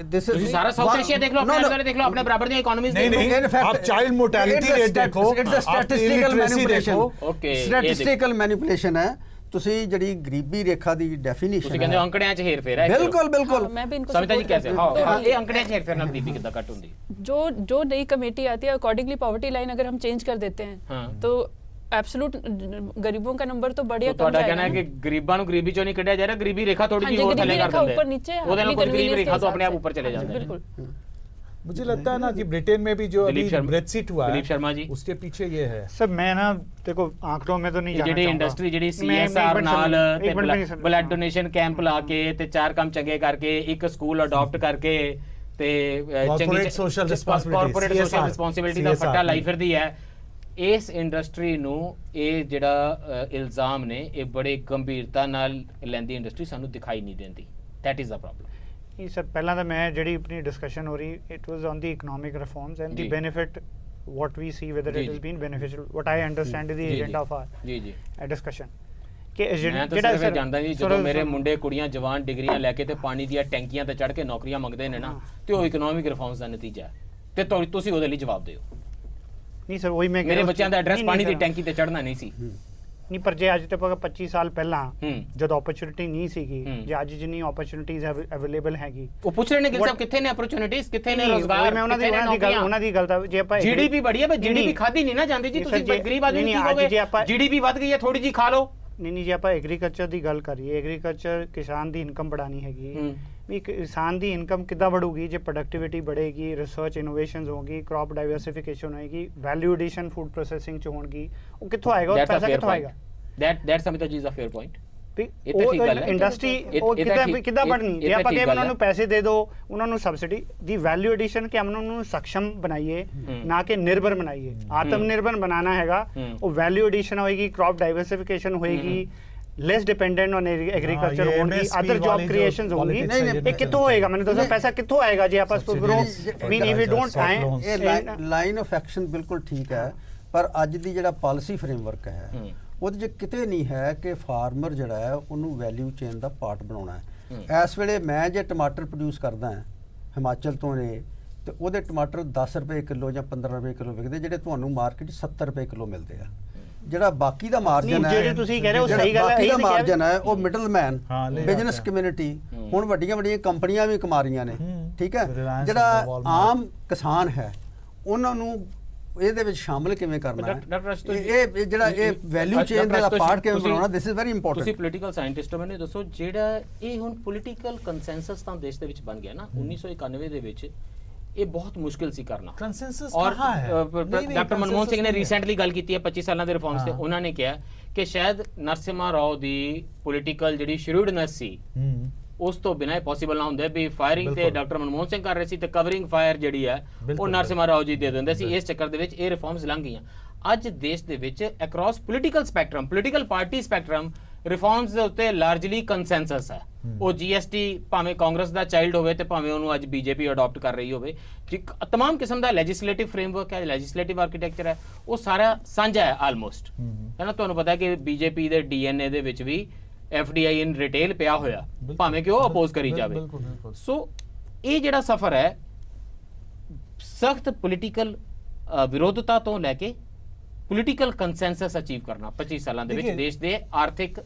this ਤੁਸੀਂ ਸਾਰਾ ਸਾਊਥ ਏਸ਼ੀਆ ਦੇਖ ਲਓ, ਆਪਣੇ ਅੰਦਰ ਦੇਖ ਲਓ, ਆਪਣੇ ਬਰਾਬਰ ਦੀਆਂ ਇਕਨੋਮੀਜ਼ ਦੇਖ ਲਓ। नहीं, आप चाइल्ड मोर्टेलिटी रेट देखो, it's a statistical manipulation. Okay, statistical manipulation है। ਤੁਸੀਂ ਜਿਹੜੀ ਗਰੀਬੀ ਰੇਖਾ ਦੀ ਡੈਫੀਨੇਸ਼ਨ ਤੁਸੀਂ ਕਹਿੰਦੇ ਅੰਕੜਿਆਂ 'ਚ ਹੇਰ-ਫੇਰ ਹੈ। ਬਿਲਕੁਲ ਬਿਲकुल। मैं भी इनको सविता जी कैसे? हाँ, ये अंकड़ियां 'ਚ ਹੇਰ-ਫੇਰ ਨਾਲ ਗਰੀਬੀ ਕਿੱਦਾਂ ਘੱਟ ਹੁੰਦੀ? जो नई कमेटी आती है अकॉर्डिंगली पॉवर्टी लाइन अगर हम चेंज कर देते हैं तो एब्सोल्यूट गरीबों का नंबर तो बढ़िया कम ਤੁਹਾਡਾ ਕਹਿਣਾ ਹੈ ਕਿ ਗਰੀਬਾਂ ਨੂੰ ਗਰੀਬੀ ਚੋਂ ਨਹੀਂ ਕੱਢਿਆ ਜਾ ਰਿਹਾ, ਗਰੀਬੀ ਰੇਖਾ ਥੋੜੀ ਜਿਹੀ ਹੋਰ ਥੱਲੇ ਕਰ ਦਿੰਦੇ, ऊपर नीचे ਉਹਦੇ ਨਾਲ ਕੋਈ ਗਰੀਬੀ ਰੇਖਾ ਤੋਂ ਆਪਣੇ ਆਪ ਉੱਪਰ ਚਲੇ ਜਾਂਦੇ। बिल्कुल। मुझे लगता है ना कि ब्रिटेन में भी जो ब्रेक्सिट हुआ है, दिलीप शर्मा जी, उसके पीछे ये है। सर मैं ना देखो आंकड़ों में तो नहीं जाना ਜਿਹੜੀ ਇੰਡਸਟਰੀ ਜਿਹੜੀ CSR ਨਾਲ ਬਲੱਡ ਡੋਨੇਸ਼ਨ ਕੈਂਪ ਲਾ ਕੇ ਤੇ 4 ਕੰਮ ਚੰਗੇ ਕਰਕੇ ਇੱਕ ਸਕੂਲ ਅਡਾਪਟ ਕਰਕੇ ਤੇ ਚੰਗੀ ਸੋਸ਼ਲ ਰਿਸਪੌਂਸਿਬਿਲਿਟੀ ਦਾ ਫੱਟਾ ਲਾਈ ਫਿਰਦੀ ਹੈ। ਇਸ ਇੰਡਸਟਰੀ ਨੂੰ ਇਹ ਜਿਹੜਾ ਇਲਜ਼ਾਮ ਨੇ ਇਹ ਬੜੇ ਗੰਭੀਰਤਾ ਨਾਲ ਲੈਂਦੀ ਇੰਡਸਟਰੀ ਸਾਨੂੰ ਦਿਖਾਈ ਨਹੀਂ ਦਿੰਦੀ। That is the problem. ਨਹੀਂ ਸਰ, ਪਹਿਲਾਂ ਤਾਂ ਮੈਂ ਜਿਹੜੀ ਆਪਣੀ ਡਿਸਕਸ਼ਨ ਹੋ ਰਹੀ it was on the economic reforms and the benefit what we see whether it has been beneficial, what I understand is the agenda of our discussion ਕਿ ਜਿਹੜਾ ਸਰ ਜਾਣਦਾ ਜੀ, ਜਦੋਂ ਮੇਰੇ ਮੁੰਡੇ ਕੁੜੀਆਂ ਜਵਾਨ ਡਿਗਰੀਆਂ ਲੈ ਕੇ ਤੇ ਪਾਣੀ ਦੀਆਂ ਟੈਂਕੀਆਂ ਤੇ ਚੜ੍ਹ ਕੇ ਨੌਕਰੀਆਂ ਮੰਗਦੇ ਨੇ ਨਾ, ਤੇ ਉਹ ਇਕਨੋਮਿਕ ਰਿਫਾਰਮਸ ਦਾ ਨਤੀਜਾ ਹੈ ਤੇ ਤੁਸੀਂ ਉਹਦੇ ਲਈ ਜਵਾਬ ਦਿਓ। ਨਹੀਂ ਸਰ, ਉਹੀ ਮੈਂ ਮੇਰੇ ਬੱਚਿਆਂ ਦਾ ਐਡਰੈਸ ਪਾਣੀ ਦੀ ਟੈਂਕੀ ਤੇ ਚੜ੍ਹਨਾ ਨਹੀਂ ਸੀ। ਨਹੀਂ, ਪਰ ਜੇ ਅੱਜ ਤੱਕ 25 ਸਾਲ ਪਹਿਲਾਂ ਜਦ ਓਪਰਚੁਨਿਟੀ ਨਹੀਂ ਸੀਗੀ, ਜੇ ਅੱਜ ਜਿੰਨੀ ਓਪਰਚੁਨਿਟੀਜ਼ ਅਵੇਲੇਬਲ ਹੈਗੀ, ਉਹ ਪੁੱਛ ਰਹੇ ਨੇ ਕਿ ਸਾਹਿਬ ਕਿੱਥੇ ਨੇ ਓਪਰਚੁਨਿਟੀਜ਼, ਕਿੱਥੇ ਨੇ ਰੋਜ਼ਗਾਰ? ਮੈਂ ਉਹਨਾਂ ਦੀ ਗੱਲ ਤਾਂ ਜੇ ਆਪਾਂ ਜੀਡੀਪੀ ਬੜੀ ਹੈ, ਪਰ ਜੀਡੀਪੀ ਖਾਦੀ ਨਹੀਂ ਨਾ ਜਾਂਦੀ ਜੀ। ਤੁਸੀਂ ਗਰੀਬ ਆਦਮੀ ਕੀ ਕਹੋਗੇ? ਜੀਡੀਪੀ ਵੱਧ ਗਈ ਹੈ, ਥੋੜੀ ਜੀ ਖਾ ਲਓ। ਨਹੀਂ, ਜੇ ਆਪਾਂ ਐਗਰੀਕਲਚਰ ਦੀ ਗੱਲ ਕਰੀਏ, ਐਗਰੀਕਲਚਰ ਕਿਸਾਨ ਦੀ ਇਨਕਮ बढ़ानी ਹੈਗੀ, ਵੀ ਕਿਸਾਨ ਦੀ ਇਨਕਮ ਕਿੱਦਾਂ ਵਧੂਗੀ ਜੇ ਪ੍ਰੋਡਕਟਿਵਿਟੀ बढ़ेगी, ਰਿਸਰਚ ਇਨੋਵੇਸ਼ਨਸ ਹੋਣਗੀ, ਕ੍ਰੌਪ ਡਾਈਵਰਸਿਫਿਕੇਸ਼ਨ ਹੋਏਗੀ, ਵੈਲਿਊ ਐਡੀਸ਼ਨ ਫੂਡ ਪ੍ਰੋਸੈਸਿੰਗ ਚ ਹੋਣਗੀ, ਉਹ ਕਿੱਥੋਂ ਆਏਗਾ, ਉਹ ਪੈਸਾ ਕਿੱਥੋਂ ਆਏਗਾ? That Samita ji is a fair point. Industry ਉਹ ਕਿੱਦਾਂ ਬਣਨੀ? ਜੇ ਆਪਾਂ ਉਹਨਾਂ ਨੂੰ ਪੈਸੇ ਦੇ ਦਿਓ, ਉਹਨਾਂ ਨੂੰ ਸਬਸਿਡੀ ਦੀ ਵੈਲਿਊ ਐਡੀਸ਼ਨ ਕਿ ਉਹਨਾਂ ਨੂੰ ਸક્ષਮ ਬਣਾਈਏ, ਨਾ ਕਿ ਨਿਰਭਰ ਬਣਾਈਏ। ਆਤਮ ਨਿਰਭਰ ਬਣਾਣਾ ਹੈਗਾ, ਉਹ ਵੈਲਿਊ ਐਡੀਸ਼ਨ ਹੋਏਗੀ, ਕ੍ਰੌਪ ਡਾਈਵਰਸਿਫਿਕੇਸ਼ਨ ਹੋਏਗੀ, ਲੈਸ ਡਿਪੈਂਡੈਂਟ ਔਨ ਐਗਰੀਕਲਚਰ ਹੋਣਗੀ, ਅਦਰ ਜੌਬ ਕ੍ਰੀਏਸ਼ਨਸ ਹੋਣਗੀ। ਇਹ ਕਿੱਥੋਂ ਹੋਏਗਾ? ਮੈਨੂੰ ਦੱਸੋ, ਪੈਸਾ ਕਿੱਥੋਂ ਆਏਗਾ ਜੇ ਆਪਾਂ ਲਾਈਨ ਆਫ ਐਕਸ਼ਨ ਬਿਲਕੁਲ ਠੀਕ ਹੈ, ਪਰ ਅੱਜ ਦੀ ਜਿਹੜਾ ਪਾਲਿਸੀ ਫਰੇਮਵਰਕ ਹੈ ਉਹਦੇ 'ਚ ਕਿਤੇ ਨਹੀਂ ਹੈ ਕਿ ਫਾਰਮਰ ਜਿਹੜਾ ਹੈ ਉਹਨੂੰ ਵੈਲਿਊ ਚੇਨ ਦਾ ਪਾਰਟ ਬਣਾਉਣਾ ਹੈ। ਇਸ ਵੇਲੇ ਮੈਂ ਜੇ ਟਮਾਟਰ ਪ੍ਰੋਡਿਊਸ ਕਰਦਾ ਹਾਂ ਹਿਮਾਚਲ ਤੋਂ ਨੇ, ਤੇ ਉਹਦੇ ਟਮਾਟਰ 10 ਰੁਪਏ ਕਿਲੋ ਜਾਂ 15 ਰੁਪਏ ਕਿਲੋ ਵਿਕਦੇ, ਜਿਹੜੇ ਤੁਹਾਨੂੰ ਮਾਰਕੀਟ 70 ਰੁਪਏ ਕਿਲੋ ਮਿਲਦੇ ਆ। ਜਿਹੜਾ ਬਾਕੀ ਦਾ ਮਾਰਜਨ ਹੈ, ਜਿਹੜੇ ਤੁਸੀਂ ਕਹਿ ਰਹੇ ਹੋ ਸਹੀ ਗੱਲ ਹੈ, ਬਾਕੀ ਦਾ ਮਾਰਜਨ ਹੈ ਉਹ ਮਿਡਲਮੈਨ ਬਿਜ਼ਨਸ ਕਮਿਊਨਿਟੀ, ਹੁਣ ਵੱਡੀਆਂ ਕੰਪਨੀਆਂ ਵੀ ਕਮਾ ਰਹੀਆਂ ਨੇ, ਠੀਕ ਹੈ। ਜਿਹੜਾ ਆਮ ਕਿਸਾਨ ਹੈ ਉਹਨਾਂ ਨੂੰ ਇਹਦੇ ਵਿੱਚ ਸ਼ਾਮਲ ਕਿਵੇਂ ਕਰਨਾ ਹੈ, ਇਹ ਜਿਹੜਾ ਇਹ ਵੈਲਿਊ ਚੇਨ ਦਾ ਪਾਰਟ ਕਿਵੇਂ ਬਣਾਉਣਾ, ਦਿਸ ਇਜ਼ ਵੈਰੀ ਇੰਪੋਰਟੈਂਟ। ਤੁਸੀਂ ਪੋਲੀਟੀਕਲ ਸਾਇੰਟਿਸਟ ਹੋ, ਮੈਨੂੰ ਦੱਸੋ ਜਿਹੜਾ ਇਹ ਹੁਣ ਪੋਲੀਟੀਕਲ ਕੰਸੈਂਸਸ ਤਾਂ ਦੇਸ਼ ਦੇ ਵਿੱਚ ਬਣ ਗਿਆ ਨਾ 1991 ਦੇ ਵਿੱਚ, ਇਹ ਬਹੁਤ ਮੁਸ਼ਕਿਲ ਸੀ ਕਰਨਾ। ਕੰਸੈਂਸਸ ਔਰ ਡਾਕਟਰ ਮਨਮੋਹਨ ਸਿੰਘ ਨੇ ਰੀਸੈਂਟਲੀ ਗੱਲ ਕੀਤੀ ਹੈ 25 ਸਾਲਾਂ ਦੇ ਰਿਫਾਰਮਸ ਤੇ, ਉਹਨਾਂ ਨੇ ਕਿਹਾ ਕਿ ਸ਼ਾਇਦ ਨਰਸਿਮਹਾ ਰਾਓ ਦੀ ਪੋਲੀਟੀਕਲ ਜਿਹੜੀ ਸ਼ਰੂਡਨੈਸ ਸੀ ਉਸ ਤੋਂ ਬਿਨਾਂ ਇਹ ਪੋਸੀਬਲ ਨਾ ਹੁੰਦਾ ਵੀ ਫਾਇਰਿੰਗ ਤੇ ਡਾਕਟਰ ਮਨਮੋਹਨ ਸਿੰਘ ਕਰ ਰਹੇ ਸੀ ਤੇ ਕਵਰਿੰਗ ਫਾਇਰ ਜਿਹੜੀ ਹੈ ਉਹ ਨਰਸਿਮਹਾ ਰਾਓ ਜੀ ਦੇ ਦਿੰਦੇ ਸੀ। ਇਸ ਚੱਕਰ ਦੇ ਵਿੱਚ ਇਹ ਰਿਫਾਰਮਸ ਲੰਘ ਗਈਆਂ। ਅੱਜ ਦੇਸ਼ ਦੇ ਵਿੱਚ across political spectrum, political party spectrum, reforms ਦੇ ਉੱਤੇ ਲਾਰਜਲੀ ਕੰਸੈਂਸਸ ਹੈ। ਉਹ GST ਭਾਵੇਂ ਕਾਂਗਰਸ ਦਾ ਚਾਈਲਡ ਹੋਵੇ ਤੇ ਭਾਵੇਂ ਉਹਨੂੰ ਅੱਜ BJP ਅਡਾਪਟ ਕਰ ਰਹੀ ਹੋਵੇ, ਤਮਾਮ ਕਿਸਮ ਦਾ ਲੈਜਿਸਲੇਟਿਵ ਫਰੇਮਵਰਕ ਹੈ, ਲੈਜਿਸਲੇਟਿਵ ਆਰਕੀਟੈਕਚਰ ਹੈ, ਉਹ ਸਾਰਾ ਸਾਂਝਾ ਹੈ ਆਲਮੋਸਟ, ਹੈ ਨਾ। ਤੁਹਾਨੂੰ ਪਤਾ ਹੈ ਕਿ BJP ਦੇ DNA ਦੇ ਵਿੱਚ ਵੀ FDI ਇਨ ਰਿਟੇਲ ਪਿਆ ਹੋਇਆ, ਭਾਵੇਂ ਕਿ ਉਹ ਅਪੋਜ਼ ਕਰੀ ਜਾਵੇ। ਸੋ ਇਹ ਜਿਹੜਾ ਸਫਰ ਹੈ ਸਖਤ ਪੋਲੀਟੀਕਲ ਵਿਰੋਧਤਾ ਤੋਂ ਲੈ ਕੇ ਪੋਲੀਟੀਕਲ ਕੰਸੈਂਸਸ ਅਚੀਵ ਕਰਨਾ 25 ਸਾਲਾਂ ਦੇ ਵਿੱਚ ਦੇਸ਼ ਦੇ ਆਰਥਿਕ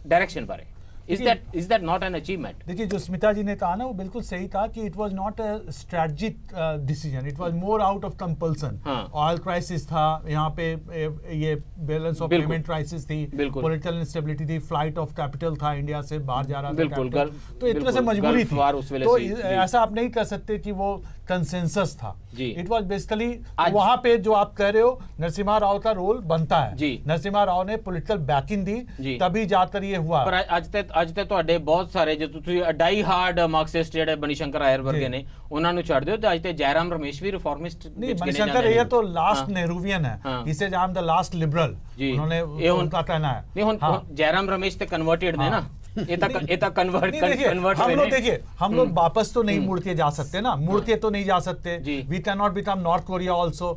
डायरेक्शन बारे is that not an achievement? देखिए जो स्मिता जी ने कहा ना वो बिल्कुल सही था कि it was not a strategic decision, it was more out of compulsion. Oil crisis था, यहाँ पे ये balance of payment crisis थी, political instability थी, flight of capital था, इंडिया से बाहर जा रहा था, तो एक तरह से मजबूरी थी। तो ऐसा आप नहीं कर सकते कि वो कंसेंसस था। इट वाज बेसिकली वहां पे जो आप कह रहे हो नरसिम्हा राव का रोल बनता है। नरसिम्हा राव ने पॉलिटिकल बैकिंग दी तभी जाकर ये हुआ। पर ਅੱਜ ਤੇ ਤੁਹਾਡੇ ਬਹੁਤ ਸਾਰੇ ਜੇ ਤੁਸੀਂ ਡਾਈ ਹਾਰਡ ਮਾਰਕਸਿਸਟ ਜਿਹੜੇ ਬਨੀਸ਼ੰਕਰ ਆਇਰ ਵਰਗੇ ਨੇ ਉਹਨਾਂ ਨੂੰ ਛੱਡ ਦਿਓ ਤੇ ਅੱਜ ਤੇ ਜੈਰਾਮ ਰਮੇਸ਼ ਵੀ ਰਿਫਾਰਮਿਸਟ नहीं, मणिशंकर अय्यर तो लास्ट नेहरूवियन है, he says I am the last liberal, उन्होंने उनका कहना है। नहीं ਹੁਣ ਜੈਰਾਮ रमेश ਤੇ कन्वर्टेड ने ना, ये तो कन्वर्ट हम लोग देखिए हम लोग वापस तो नहीं मुड़ के जा सकते ना, मुड़ के तो नहीं जा सकते। We can not become North Korea also,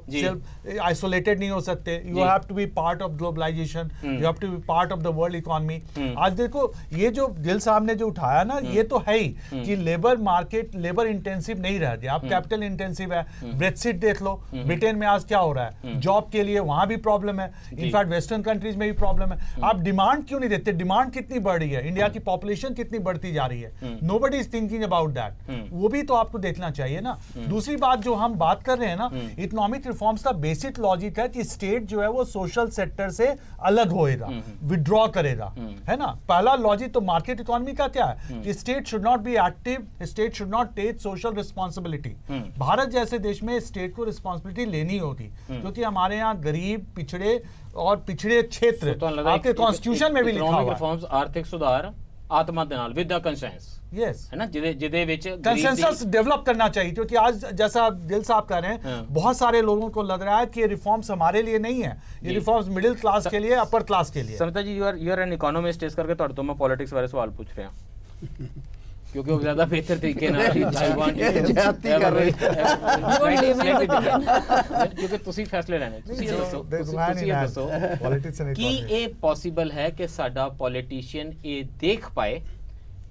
isolated नहीं हो सकते। You have to be part of globalisation, you have to be part of the world economy. आज देखो ये जो दिल साहब ने जो उठाया ना, ये तो है ही कि लेबर मार्केट लेबर इंटेंसिव नहीं रह गया, अब कैपिटल इंटेंसिव है। ब्रेक्सिट देख लो, ब्रिटेन में आज क्या हो रहा है, जॉब के लिए वहां भी प्रॉब्लम है, इनफैक्ट वेस्टर्न कंट्रीज में भी प्रॉब्लम है। आप डिमांड क्यों नहीं देते? डिमांड कितनी बढ़ रही है, इंडिया की पॉपुलेशन कितनी बढ़ती जा रही है, nobody is thinking about that. वो भी तो आपको देखना चाहिए ना। दूसरी बात जो हम बात कर रहे हैं ना, इकोनॉमिक रिफॉर्म्स का बेसिक लॉजिक है कि स्टेट जो है वो सोशल सेक्टर से अलग होएगा, विड्रॉ करेगा, है ना। पहला लॉजिक तो मार्केट इकोनॉमी का क्या है कि state should not be active, state should not take social responsibility. Bharat जैसे देश में स्टेट को रिस्पॉन्सिबिलिटी लेनी होती, क्योंकि हमारे यहाँ गरीब, पिछड़े और पिछड़े क्षेत्र आपके कॉन्स्टिट्यूशन में भी लिखा हुआ है। रिफॉर्म्स आर्थिक सुधार आत्मा दे नाल विद द कंसेंस, यस, है ना, जिदे विच कंसेंसस डेवलप करना चाहिए। क्योंकि आज जैसा दिल साहब कह रहे हैं, बहुत सारे लोगों को लग रहा है कि ये रिफॉर्म्स हमारे लिए नहीं है, ये रिफॉर्म्स मिडिल क्लास के लिए, अपर क्लास के लिए। समिता जी, यू आर एन इकोनॉमिस्ट, इस करके ਤੁਹਾਡੇ ਤੋਂ ਮੈਂ ਪੋਲਿटिक्स ਬਾਰੇ ਸਵਾਲ ਪੁੱਛ ਰਿਹਾ क्योंकि वो ज्यादा बेहतर तरीके कर रहे क्योंकि ਤੁਸੀਂ ਫੈਸਲੇ ਲੈਣੇ, ਤੁਸੀਂ ਦੱਸੋ ਕਿ ਇਹ ਪੋਸੀਬਲ ਹੈ ਕਿ ਸਾਡਾ ਪੋਲੀਟੀਸ਼ੀਅਨ ਇਹ ਦੇਖ ਪਾਏ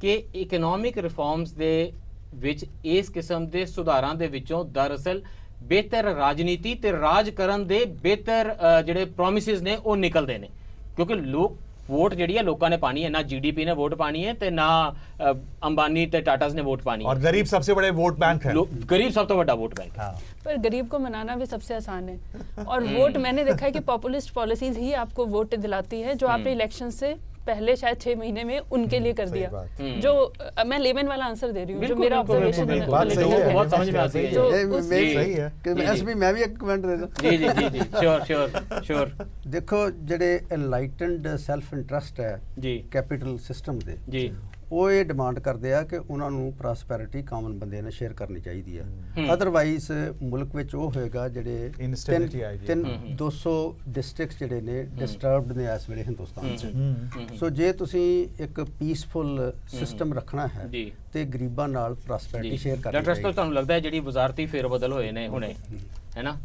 ਕਿ ਇਕਨੋਮਿਕ ਰਿਫਾਰਮਸ ਦੇ ਵਿੱਚ ਇਸ ਕਿਸਮ ਦੇ ਸੁਧਾਰਾਂ ਦੇ ਵਿੱਚੋਂ ਦਰਅਸਲ ਬਿਹਤਰ ਰਾਜਨੀਤੀ ਤੇ ਰਾਜ ਕਰਨ ਦੇ ਬਿਹਤਰ ਜਿਹੜੇ ਪ੍ਰੋਮਿਸਿਸ ਨੇ ਉਹ ਨਿਕਲਦੇ ਨੇ। ਕਿਉਂਕਿ ਲੋਕ वोट जी है लोगों ने पानी है ना, GDP ने वोट पानी है ते ना अंबानी ते टाटास ने वोट पानी है, और गरीब सबसे बड़े वोट बैंक है, गरीब सब तो बड़ा वोट बैंक है। पर गरीब को मनाना भी सबसे आसान है। और वोट मैंने देखा है कि पॉपुलिस्ट पॉलिसीज ही आपको वोट दिलाती है, जो आपने इलेक्शन से पहले शायद 6 महीने में उनके लिए कर दिया, जो मैं लेमन वाला आंसर दे रही हूँ, जो मेरा ऑब्जर्वेशन है। बात सही है, बहुत समझ में आती है। सही है कि एसपी मैं भी एक कमेंट दे दूं। जी जी जी जी, श्योर। ਦੇਖੋ ਜਿਹੜੇ ਐਨਲਾਈਟਨਡ ਸੈਲਫ ਇੰਟਰਸਟ ਹੈ ਜੀ ਕੈਪੀਟਲ ਸਿਸਟਮ ਦੇ ਜੀ, ਉਹ ਇਹ ਡਿਮਾਂਡ ਕਰਦੇ ਆ ਕਿ ਉਹਨਾਂ ਨੂੰ ਪ੍ਰੋਸਪੈਰਿਟੀ ਕਾਮਨ ਬੰਦੇ ਨਾਲ ਸ਼ੇਅਰ ਕਰਨੀ ਚਾਹੀਦੀ ਹੈ। ਅਦਰਵਾਈਜ਼ ਮੁਲਕ ਵਿੱਚ ਉਹ ਹੋਏਗਾ ਜਿਹੜੇ Instability ਆਏਗੀ। 200 ਡਿਸਟ੍ਰਿਕਟਸ ਜਿਹੜੇ ਨੇ ਡਿਸਟਰਬਡ ਨੇ ਇਸ ਵੇਲੇ ਹਿੰਦੁਸਤਾਨ 'ਚ। ਸੋ ਜੇ ਤੁਸੀਂ ਇੱਕ ਪੀਸਫੁਲ ਸਿਸਟਮ ਰੱਖਣਾ ਹੈ ਜੀ ਤੇ ਗਰੀਬਾਂ ਨਾਲ ਪ੍ਰੋਸਪੈਰਿਟੀ ਸ਼ੇਅਰ ਕਰਨੀ ਡਾਕਟਰ ਚਾਹੀਦੀ ਤੁਹਾਨੂੰ ਲੱਗਦਾ ਹੈ ਜਿਹੜੀ ਵਜ਼ਾਰਤੀ ਫੇਰ ਬਦਲ ਹੋਏ ਨੇ ਹੁਣੇ, ਹੈ ਨਾ,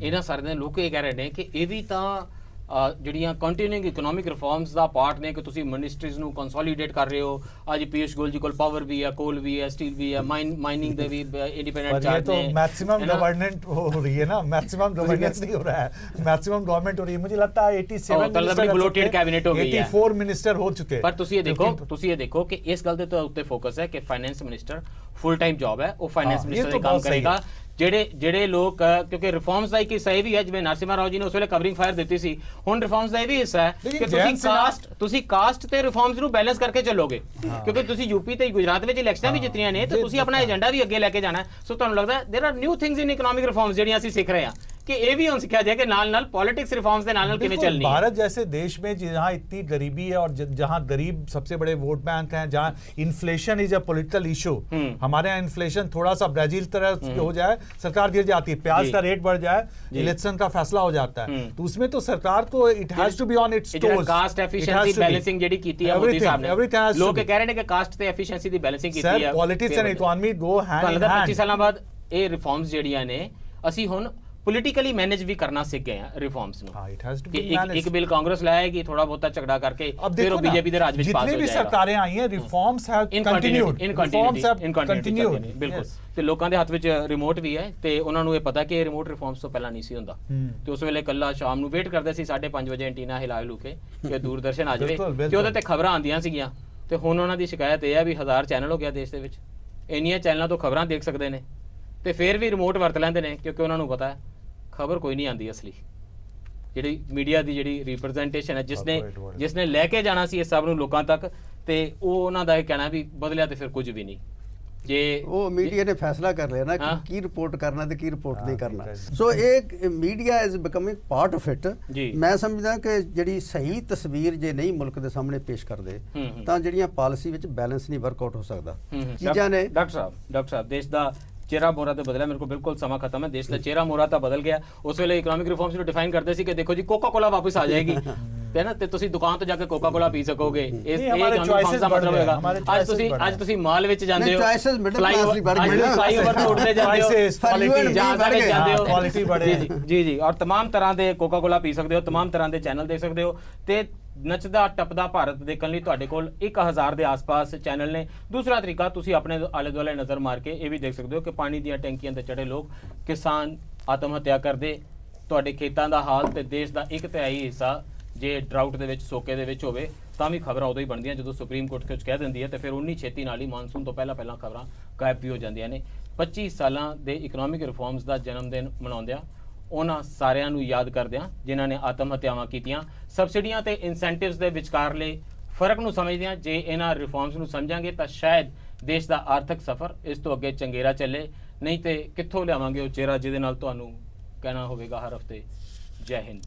ਇਹਨਾਂ ਸਾਰੇ ਦੇ ਲੋਕ ਇਹ ਕਹਿ ਰਹੇ ਨੇ ਕਿ ਇਹ ਵੀ ਤਾਂ ਜਿਹੜੀਆਂ ਕੰਟੀਨਿਊਇੰਗ ਇਕਨੋਮਿਕ ਰਿਫਾਰਮਸ ਦਾ ਪਾਰਟ ਨੇ ਕਿ ਤੁਸੀਂ ਮਿਨਿਸਟਰੀਜ਼ ਨੂੰ ਕੰਸੋਲੀਡੇਟ ਕਰ ਰਹੇ ਹੋ। ਅੱਜ ਪੀਯੂਸ਼ ਗੋਇਲ ਜੀ ਕੋਲ ਪਾਵਰ ਵੀ ਹੈ, ਕੋਲ ਵੀ ਹੈ, ਸਟੀਲ ਵੀ ਹੈ, ਮਾइनिंग ਦੇ ਵੀ इंडिपेंडेंट चार्ज तो मैक्सिमम गवर्नमेंट हो रही है ना, मैक्सिमम गवर्नेंस नहीं हो रहा है, मैक्सिमम गवर्नमेंट हो रही है। मुझे लगता है 87 ब्लोटेड कैबिनेट हो गई है, 84 मिनिस्टर हो चुके हैं। पर ਤੁਸੀਂ ਇਹ ਦੇਖੋ ਕਿ ਇਸ ਗੱਲ ਦੇ ਉੱਤੇ ਫੋਕਸ ਹੈ ਕਿ finance minister full time job ਹੈ, ਉਹ ਫਾਈਨੈਂਸ ਮਿਨਿਸਟਰ ਦਾ ਕੰਮ ਕਰੇਗਾ। ਜਿਹੜੇ ਲੋਕ ਕਿਉਂਕਿ ਰਿਫਾਰਮਸ ਦਾ ਇੱਕ ਹਿੱਸਾ ਇਹ ਵੀ ਹੈ, ਜਿਵੇਂ ਨਰਸਿਮਹਾ ਰਾਓ ਜੀ ਨੇ ਉਸ ਵੇਲੇ ਕਵਰਿੰਗ ਫਾਇਰ ਦਿੱਤੀ ਸੀ, ਹੁਣ ਰਿਫਾਰਮਸ ਦਾ ਇਹ ਵੀ ਹਿੱਸਾ ਹੈ ਕਿ ਤੁਸੀਂ ਕਾਸਟ ਤੇ ਰਿਫਾਰਮਸ ਨੂੰ ਬੈਲੈਂਸ ਕਰਕੇ ਚੱਲੋਗੇ, ਕਿਉਂਕਿ ਤੁਸੀਂ ਯੂਪੀ ਤੇ ਗੁਜਰਾਤ ਵਿੱਚ ਇਲੈਕਸ਼ਨਾਂ ਵੀ ਜਿੱਤੀਆਂ ਨੇ ਤੇ ਤੁਸੀਂ ਆਪਣਾ ਏਜੰਡਾ ਵੀ ਅੱਗੇ ਲੈ ਕੇ ਜਾਣਾ। ਸੋ ਤੁਹਾਨੂੰ ਲੱਗਦਾ there are new things in economic reforms ਜਿਹੜੀਆਂ ਅਸੀਂ ਸਿੱਖ ਰਹੇ ਹਾਂ कि ये भी हम सिखाया जाए कि नाल पॉलिटिक्स रिफॉर्म्स के नाल किवें चलनी है। भारत जैसे देश में जहाँ इतनी गरीबी है और जहाँ गरीब सबसे बड़े वोट बैंक हैं, जहाँ inflation is a political issue, हमारे यहाँ इन्फ्लेशन थोड़ा सा ब्राजील तरह हो जाए सरकार गिर जाती है, प्याज का रेट बढ़ जाए इलेक्शन का फैसला हो जाता है, तो उसमें तो सरकार को it has to be on its toes. Cost efficiency balancing जेडी कीती है मोदी साहब ने, लोग कह रहे हैं कि कास्ट ते एफिशिएंसी दी बैलेंसिंग कीती है। Politics and economy go hand in hand. 25 साल बाद ये रिफॉर्म्स ਜਿਹੜੀਆਂ ਨੇ ਅਸੀਂ ਹੁਣ ਪੋਲੀਟੀਕਲੀ ਮੈਨੇਜ ਵੀ ਕਰਨਾ ਸਿੱਖ ਗਏ ਆ ਰਿਫਾਰਮਸ ਨੂੰ। इट हैज टू कि बी मैनेज्ड। एक बिल कांग्रेस लाएगी, थोड़ा बहुत झगड़ा करके फिर वो बीजेपी ਦੇ ਰਾਜ ਵਿੱਚ ਪਾਸ ਹੋ जितनी भी ਜਾਏਗਾ। सरकारें आई हैं reforms have continued, reforms have continued. ਬਿਲਕੁਲ। ਤੇ ਲੋਕਾਂ ਦੇ ਹੱਥ ਵਿੱਚ ਰਿਮੋਟ ਵੀ ਹੈ ਤੇ ਉਹਨਾਂ ਨੂੰ ਇਹ ਪਤਾ ਕਿ ਇਹ ਰਿਮੋਟ ਰਿਫਾਰਮਸ ਤੋਂ ਪਹਿਲਾਂ ਨਹੀਂ ਸੀ ਹੁੰਦਾ, ਤੇ ਉਸ ਵੇਲੇ ਕੱਲਾ ਸ਼ਾਮ ਨੂੰ ਵੇਟ ਕਰਦੇ ਸੀ 5:30 ਵਜੇ ਐਂਟੀਨਾ ਹਿਲਾ ਹਿਲੂ ਕੇ ਕਿ ਦੂਰਦਰਸ਼ਨ ਆ ਜਾਵੇ ਤੇ ਉਹਦੇ ਤੇ ਖਬਰਾਂ ਆਉਂਦੀਆਂ ਸੀਗੀਆਂ। ਤੇ ਹੁਣ ਉਹਨਾਂ ਦੀ ਸ਼ਿਕਾਇਤ ਇਹ ਹੈ ਵੀ 1000 ਚੈਨਲ ਹੋ ਗਿਆ ਦੇਸ਼ ਦੇ ਵਿੱਚ, ਇੰਨੀਆਂ ਚੈਨਲਾਂ ਤੋਂ ਖਬਰਾਂ ਦੇਖ ਸਕਦੇ ਨੇ ਤੇ ਫਿਰ ਵੀ ਰਿਮੋਟ ਵਰਤ ਲੈਂਦੇ ਨੇ ਕਿਉਂਕਿ ਉਹਨਾਂ ਨੂੰ ਪਤਾ ਹੈ ਖਬਰ ਕੋਈ ਨਹੀਂ ਆਂਦੀ ਅਸਲੀ। ਜਿਹੜੀ ਮੀਡੀਆ ਦੀ ਜਿਹੜੀ ਰਿਪਰੈਜ਼ੈਂਟੇਸ਼ਨ ਹੈ ਜਿਸਨੇ ਲੈ ਕੇ ਜਾਣਾ ਸੀ ਇਸ ਸਭ ਨੂੰ ਲੋਕਾਂ ਤੱਕ, ਤੇ ਉਹ ਉਹਨਾਂ ਦਾ ਇਹ ਕਹਿਣਾ ਵੀ ਬਦਲਿਆ ਤੇ ਫਿਰ ਕੁਝ ਵੀ ਨਹੀਂ। ਜੇ ਉਹ ਮੀਡੀਆ ਨੇ ਫੈਸਲਾ ਕਰ ਲਿਆ ਨਾ ਕਿ ਕੀ ਰਿਪੋਰਟ ਕਰਨਾ ਤੇ ਕੀ ਰਿਪੋਰਟ ਨਹੀਂ ਕਰਨਾ। ਸੋ ਇਹ media is becoming part of it. ਮੈਂ ਸਮਝਦਾ ਕਿ ਜਿਹੜੀ ਸਹੀ ਤਸਵੀਰ ਜੇ ਨਹੀਂ ਮੁਲਕ ਦੇ ਸਾਹਮਣੇ ਪੇਸ਼ ਕਰਦੇ ਤਾਂ ਜਿਹੜੀਆਂ ਪਾਲਿਸੀ ਵਿੱਚ ਬੈਲੈਂਸ ਨਹੀਂ ਵਰਕਆਊਟ ਹੋ ਸਕਦਾ। ਚੀਜ਼ਾਂ ਨੇ ਡਾਕਟਰ ਸਾਹਿਬ ਦੇਸ਼ ਦਾ ਚਿਹਰਾ ਮੋਹਰਾ ਤਾਂ ਬਦਲਿਆ, ਮੇਰੇ ਕੋਲ ਬਿਲਕੁਲ ਸਮਾਂ ਖਤਮ ਹੈ। ਦੇਸ਼ ਦਾ ਚਿਹਰਾ ਮੋਹਰਾ ਤਾਂ ਬਦਲ ਗਿਆ। ਉਸ ਵੇਲੇ ਇਕਨੋਮਿਕ ਰਿਫਾਰਮਸ ਨੂੰ ਡਿਫਾਈਨ ਕਰਦੇ ਸੀ ਕਿ ਦੇਖੋ ਜੀ ਕੋਕਾ ਕੋਲਾ ਵਾਪਸ ਆ ਜਾਏਗੀ ਤੇ ਨਾ, ਤੇ ਤੁਸੀਂ ਦੁਕਾਨ ਤੋਂ ਜਾ ਕੇ ਕੋਕਾ ਕੋਲਾ ਪੀ ਸਕੋਗੇ। ਇਸ ਦਾ ਮਤਲਬ ਹੋਏਗਾ ਅੱਜ ਤੁਸੀਂ ਮਾਲ ਵਿੱਚ ਜਾਂਦੇ ਹੋ, ਫਲਾਈਓਵਰ ਤੋਂ ਉੱਡਦੇ ਜਾਂਦੇ ਹੋ, ਜਹਾਜ਼ਾਂ ਵਿੱਚ ਜਾਂਦੇ ਹੋ, ਕੁਆਲਿਟੀ ਬੜੇ ਜੀ ਔਰ तमाम ਤਰ੍ਹਾਂ ਦੇ ਕੋਕਾ ਕੋਲਾ ਪੀ ਸਕਦੇ ਹੋ, तमाम ਤਰ੍ਹਾਂ ਦੇ ਚੈਨਲ ਦੇਖ ਸਕਦੇ ਹੋ। ਤੇ ਨੱਚਦਾ ਟੱਪਦਾ ਭਾਰਤ ਦੇਖਣ ਲਈ ਤੁਹਾਡੇ ਕੋਲ 1000 ਦੇ ਆਸ-ਪਾਸ ਚੈਨਲ ਨੇ। ਦੂਸਰਾ ਤਰੀਕਾ ਤੁਸੀਂ ਆਪਣੇ ਆਲੇ ਦੁਆਲੇ ਨਜ਼ਰ ਮਾਰ ਕੇ ਇਹ ਵੀ ਦੇਖ ਸਕਦੇ ਹੋ ਕਿ ਪਾਣੀ ਦੀਆਂ ਟੈਂਕੀਆਂ ਤੇ ਚੜੇ ਲੋਕ, ਕਿਸਾਨ ਆਤਮ ਹੱਤਿਆ ਕਰਦੇ, ਤੁਹਾਡੇ ਖੇਤਾਂ ਦਾ ਹਾਲ ਤੇ ਦੇਸ਼ ਦਾ 1/3 ਹਿੱਸਾ ਜੇ ਡਰਾਊਟ ਦੇ ਵਿੱਚ, ਸੋਕੇ ਦੇ ਵਿੱਚ ਹੋਵੇ ਤਾਂ ਵੀ ਖਬਰਾਂ ਉਦੋਂ ਹੀ ਬਣਦੀਆਂ ਜਦੋਂ ਸੁਪਰੀਮ ਕੋਰਟ ਕੁਝ ਕਹਿ ਦਿੰਦੀ ਹੈ ਤੇ ਫਿਰ ਉਨੀ ਛੇਤੀ ਨਾਲ ਹੀ ਮਾਨਸੂਨ ਤੋਂ ਪਹਿਲਾਂ ਖਬਰਾਂ ਗਾਇਬ ਵੀ ਹੋ ਜਾਂਦੀਆਂ ਨੇ। 25 ਸਾਲਾਂ ਦੇ ਇਕਨੋਮਿਕ ਰਿਫਾਰਮਸ ਦਾ ਜਨਮ ਦਿਨ ਮਨਾਉਂਦਿਆਂ ਉਹਨਾਂ ਸਾਰਿਆਂ ਨੂੰ ਯਾਦ ਕਰਦਿਆਂ ਜਿਨ੍ਹਾਂ ਨੇ ਆਤਮ ਹੱਤਿਆਵਾਂ ਕੀਤੀਆਂ, ਸਬਸਿਡੀਆਂ ਤੇ ਇਨਸੈਂਟਿਵਸ ਦੇ ਵਿਚਕਾਰਲੇ ਫਰਕ ਨੂੰ ਸਮਝਦਿਆਂ ਜੇ ਇਹਨਾਂ ਰਿਫਾਰਮਸ ਨੂੰ ਸਮਝਾਂਗੇ ਤਾਂ ਸ਼ਾਇਦ ਦੇਸ਼ ਦਾ ਆਰਥਿਕ ਸਫ਼ਰ ਇਸ ਤੋਂ ਅੱਗੇ ਚੰਗੇਰਾ ਚੱਲੇ, ਨਹੀਂ ਤੇ ਕਿੱਥੋਂ ਲਿਆਵਾਂਗੇ ਉਹ ਚਿਹਰਾ ਜਿਹਦੇ ਨਾਲ ਤੁਹਾਨੂੰ ਕਹਿਣਾ ਹੋਵੇਗਾ ਹਰ ਹਫ਼ਤੇ ਜੈ ਹਿੰਦ।